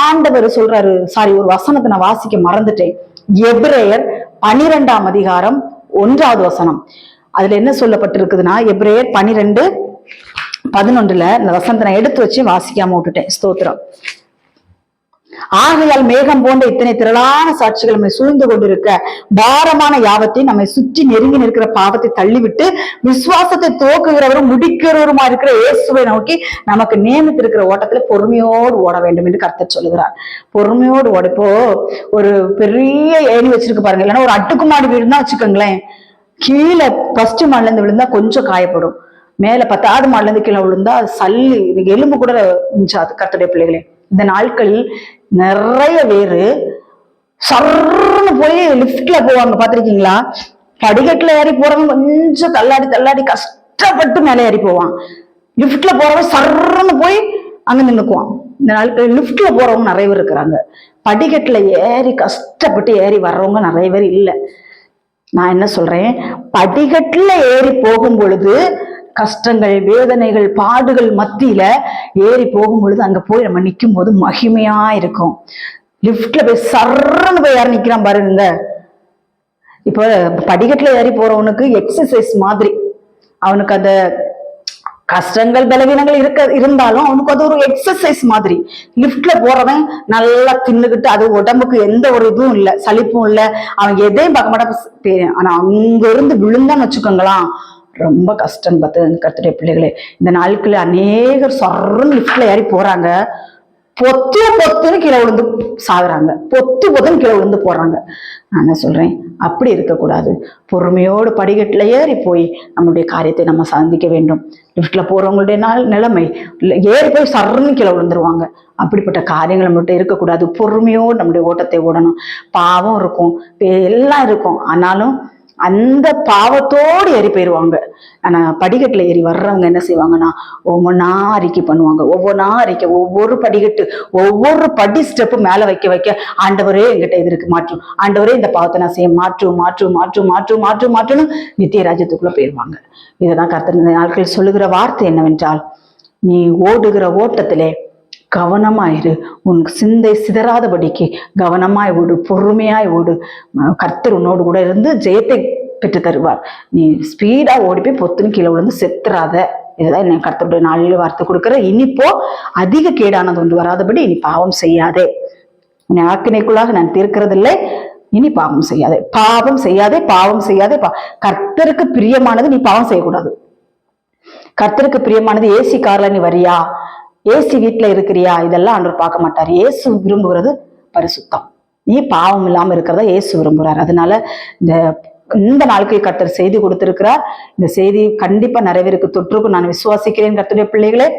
ஆண்டவர் சொல்றாரு. ஒரு வசனத்தை நான் வாசிக்க மறந்துட்டேன். எபிரேயர் 12ஆம் அதிகாரம் 1வது வசனம். அதுல என்ன சொல்லப்பட்டிருக்குதுன்னா, எபிரேயர் 12:11 இந்த வசனத்தை நான் எடுத்து வச்சு வாசிக்காம விட்டுட்டேன். ஸ்தோத்திரம். ஆகையால் மேகம் போன்ற இத்தனை திரளான சாட்சிகள் நம்மை சூழ்ந்து கொண்டிருக்க, பாரமான யாவத்தையும் நம்மை சுற்றி நெருங்கி நிற்கிற பாவத்தை தள்ளிவிட்டு விசுவாசத்தை துவக்குகிறவரும் முடிக்கிறவருமா இருக்கிற இயேசுவை நோக்கி நமக்கு நியமித்திருக்கிற ஓட்டத்துல பொறுமையோடு ஓட வேண்டும் என்று கர்த்தர் சொல்லுகிறார். பொறுமையோடு ஓடிப்போ ஒரு பெரிய ஏணி வச்சிருக்கு பாருங்க, இல்லைன்னா ஒரு அடுக்குமாடி வீடுன்னா வச்சுக்கோங்களேன், கீழே ஃபர்ஸ்ட் மாடில இருந்து விழுந்தா கொஞ்சம் காயப்படும், மேல 10வது மாடில இருந்து கீழே விழுந்தா சல்லி எலும்பு கூட மிஞ்சாது. கர்த்தருடைய பிள்ளைகளே, இந்த நாட்களில் நிறைய பேரு சர்ன்னு போய் லிப்ட்ல போவாங்க, பாத்திருக்கீங்களா? படிக்கட்டுல ஏறி போறவங்க கொஞ்சம் தள்ளாடி கஷ்டப்பட்டு மேலே ஏறி போவான். லிப்ட்ல போறவங்க சர்ன்னு போய் அங்க நின்னுக்குவான். இந்த நாட்களில் லிப்ட்ல போறவங்க நிறைய பேர் இருக்கிறாங்க, படிக்கட்டுல ஏறி கஷ்டப்பட்டு ஏறி வர்றவங்க நிறைய பேர் இல்லை. நான் என்ன சொல்றேன், படிக்கட்டுல ஏறி போகும் பொழுது கஷ்டங்கள் வேதனைகள் பாடுகள் மத்தியில ஏறி போகும் பொழுது அங்க போய் நம்ம நிற்கும் போது மகிமையா இருக்கும். லிப்ட்ல போய் சர்றன்னு போய் யாரும் நிக்கிறான் பாருங்க. இப்போ படிக்கட்டுல ஏறி போறவனுக்கு எக்ஸசைஸ் மாதிரி, அவனுக்கு அந்த கஷ்டங்கள் பலவீனங்கள் இருந்தாலும் அவனுக்கு அது ஒரு எக்ஸசைஸ் மாதிரி. லிப்ட்ல போறவன் நல்லா தின்னுகிட்டு, அது உடம்புக்கு எந்த ஒரு இதுவும் இல்லை, சலிப்பும் இல்லை, அவன் எதையும் பார்க்க மாட்டான். ஆனா அங்க இருந்து விழுந்தான்னு வச்சுக்கோங்களாம், ரொம்ப கஷ்டம். பார்த்து கர்த்தருடைய பிள்ளைகளே, இந்த நாட்கள அநேகர் சொர்ன்னு லிப்ட்ல ஏறி போறாங்க, பொத்துன்னு கீழே விழுந்து சாகுறாங்க, பொத்துன்னு கீழே விழுந்து போறாங்க. நான் என்ன சொல்றேன், அப்படி இருக்கக்கூடாது. பொறுமையோடு படிக்கட்டுல ஏறி போய் நம்மளுடைய காரியத்தை நம்ம சந்திக்க வேண்டும். லிப்ட்ல போறவங்களுடைய நிலைமை ஏறி போய் சர்ன்னு கீழே விழுந்துருவாங்க. அப்படிப்பட்ட காரியங்கள் நம்மகிட்ட இருக்கக்கூடாது. பொறுமையோடு நம்முடைய ஓட்டத்தை ஓடணும். பாவம் இருக்கும், எல்லாம் இருக்கும், ஆனாலும் அந்த பாவத்தோடு ஏறி போயிடுவாங்க. ஆனா படிக்கட்டுல ஏறி வர்றவங்க என்ன செய்வாங்கன்னா, ஒவ்வொன்னா அறிக்கை பண்ணுவாங்க. ஒவ்வொரு படிக்கட்டு, ஒவ்வொரு படி ஸ்டெப்பு மேல வைக்க ஆண்டவரே என்கிட்ட இது இருக்கு, மாற்றும் ஆண்டவரே, இந்த பாவத்தை நான் செய்ய மாற்றுன்னு நித்திய ராஜ்யத்துக்குள்ள போயிடுவாங்க. இதுதான் கர்த்தர் இந்த நாட்கள் சொல்லுகிற வார்த்தை என்னவென்றால், நீ ஓடுகிற ஓட்டத்திலே கவனமாயிரு, உன் சிந்தை சிதறாதபடிக்கு கவனமாய் ஓடு, பொறுமையாய் ஓடு. கர்த்தர் உன்னோடு கூட இருந்து ஜெயத்தை பெற்று தருவார். நீ ஸ்பீடா ஓடி போய் பொத்துன்னு கீழே விழுந்து செத்துறாத. இதுதான் என்ன கர்த்தருடைய நாளில் வார்த்தை கொடுக்குற. இனிப்போ அதிக கேடானது ஒன்று வராதபடி இனி பாவம் செய்யாதே, உன்னை ஆக்கினைக்குள்ளாக நான் தீர்க்கிறதில்லை, இனி பாவம் செய்யாதே. கர்த்தருக்கு பிரியமானது நீ பாவம் செய்யக்கூடாது. கர்த்தருக்கு பிரியமானது ஏசி கார்ல நீ வரியா, ஏசி வீட்டுல இருக்கிறியா, இதெல்லாம் ஆண்டவர் பார்க்க மாட்டார். இயேசு விரும்புகிறது பரிசுத்தம். நீ பாவம் இல்லாம இருக்கிறதா இயேசு விரும்புறார். அதனால இந்த நாட்கள் கர்த்தர் செய்தி கொடுத்திருக்கிறார். இந்த செய்தி கண்டிப்பா நிறைவேறுக்கு தொற்றுக்கும் நான் விசுவாசிக்கிறேன். கர்த்தருடைய பிள்ளைகளே,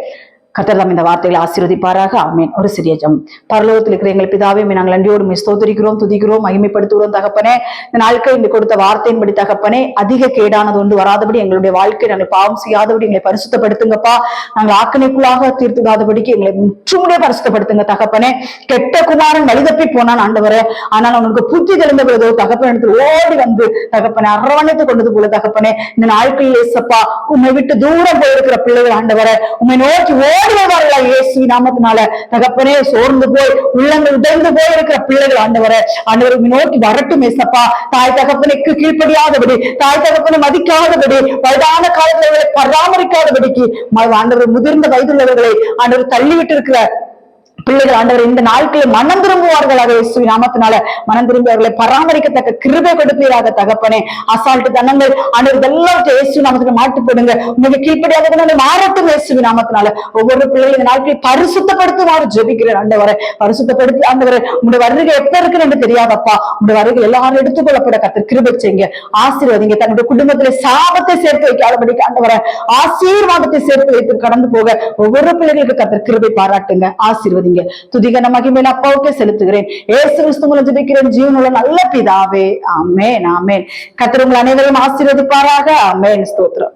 கர்த்தர் தாம் இந்த வார்த்தைகளை ஆசீர்வதிப்பாராக. ஆமென். ஒரு சிறிய ஜெபம். பரலோகத்தில் இருக்கிற எங்கள் பிதாவே, நாங்கள் நன்றியோடு ஸ்தோத்திரிக்கிறோம், துதிக்கிறோம், மகிமைப்படுத்துகிறோம் தகப்பனே. இந்த நாட்கள் இந்த கொடுத்த வார்த்தையின்படி தகப்பனே, அதிக கேடானது ஒன்று வராதபடி எங்களுடைய வாழ்க்கை நாங்கள் பாவம் செய்யாதபடி எங்களை பரிசுத்தப்படுத்துங்கப்பா. நாங்கள் ஆக்கினைக்குள்ளாக தீர்த்துக்காதபடிக்கு எங்களை முற்றுமுடிய பரிசுத்தப்படுத்துங்க தகப்பனே. கெட்ட குமாரன் வழிதப்பி போனான் ஆண்டவரே, ஆனால் அவனுக்கு புத்தி தெளிந்த பொழுதோ தகப்பனத்தில் ஓடி வந்து தகப்பனை அரவணைத்து கொண்டது போல தகப்பனே, இந்த நாட்களில் ஏசப்பா உண்மை விட்டு தூரம் போயிருக்கிற பிள்ளைகள் ஆண்டவரை உண்மை நோக்கி ஓடுவார்களா இயேசு நாமத்தினால தகப்பனே. சோர்ந்து போய் உள்ளங்கள் உடைந்து போய் இருக்கிற பிள்ளைகள் ஆண்டவரை நோக்கி வரட்டும் ஏசப்பா. தாய் தகப்பனுக்கு கீழ்ப்படியாதபடி, தாய் தகப்பனை மதிக்காதபடி, வயதான காலத்தில் பராமரிக்காதபடிக்கு ஆண்டவர் முதிர்ந்த வயதுள்ளவர்களை ஆண்டவர் தள்ளிவிட்டு இருக்கிற பிள்ளைகள் ஆண்டவர் இந்த நாட்களில் மனம் திரும்புவார்களாக இயேசுவின் நாமத்தினால மனம் திரும்பி அவர்களை பராமரிக்கத்தக்க கிருபை கொடுப்பீராக தகப்பனே. அசால்ட்டு தனங்கள் ஆண்டவர் இதெல்லாம் இயேசு நாமத்துக்கு மாட்டு போடுங்க. உங்களுக்கு கீழ்ப்படியாக மாறட்டும் இயேசுவின் நாமத்தினால. ஒவ்வொரு பிள்ளைகள் இந்த நாட்களில் பரிசுத்தப்படுத்துமாறு ஜெபிக்கிறேன் ஆண்டவரை. பரிசுத்தப்படுத்தி ஆண்டவரை உங்களுடைய வருகை எப்ப இருக்குன்னு எனக்கு தெரியாதப்பா. உங்களுடைய வருகை எல்லாரும் எடுத்துக்கொள்ளப்பட கர்த்தர் கிருபை செய்யுங்க, ஆசீர்வதிங்க. தன்னுடைய குடும்பத்திலே சாபத்தை சேர்த்து வைக்காதபடிக்கு ஆண்டவரை ஆசீர்வாதத்தை சேர்த்து வைத்து கடந்து போக ஒவ்வொரு பிள்ளைகளுக்கு கர்த்தர் கிருபை பாராட்டுங்க, ஆசீர்வதிங்க. துதிகன மகிமையில அப்பாவுக்கே செலுத்துகிறேன். இயேசு கிறிஸ்து மூலம் ஜெபிக்கிறேன் ஜீவனுள்ள நல்ல பிதாவே. ஆமென், ஆமென். கர்த்தர் உங்கள் அனைவரையும் ஆசீர்வதிப்பாராக. ஆமென். ஸ்தோத்திரம்.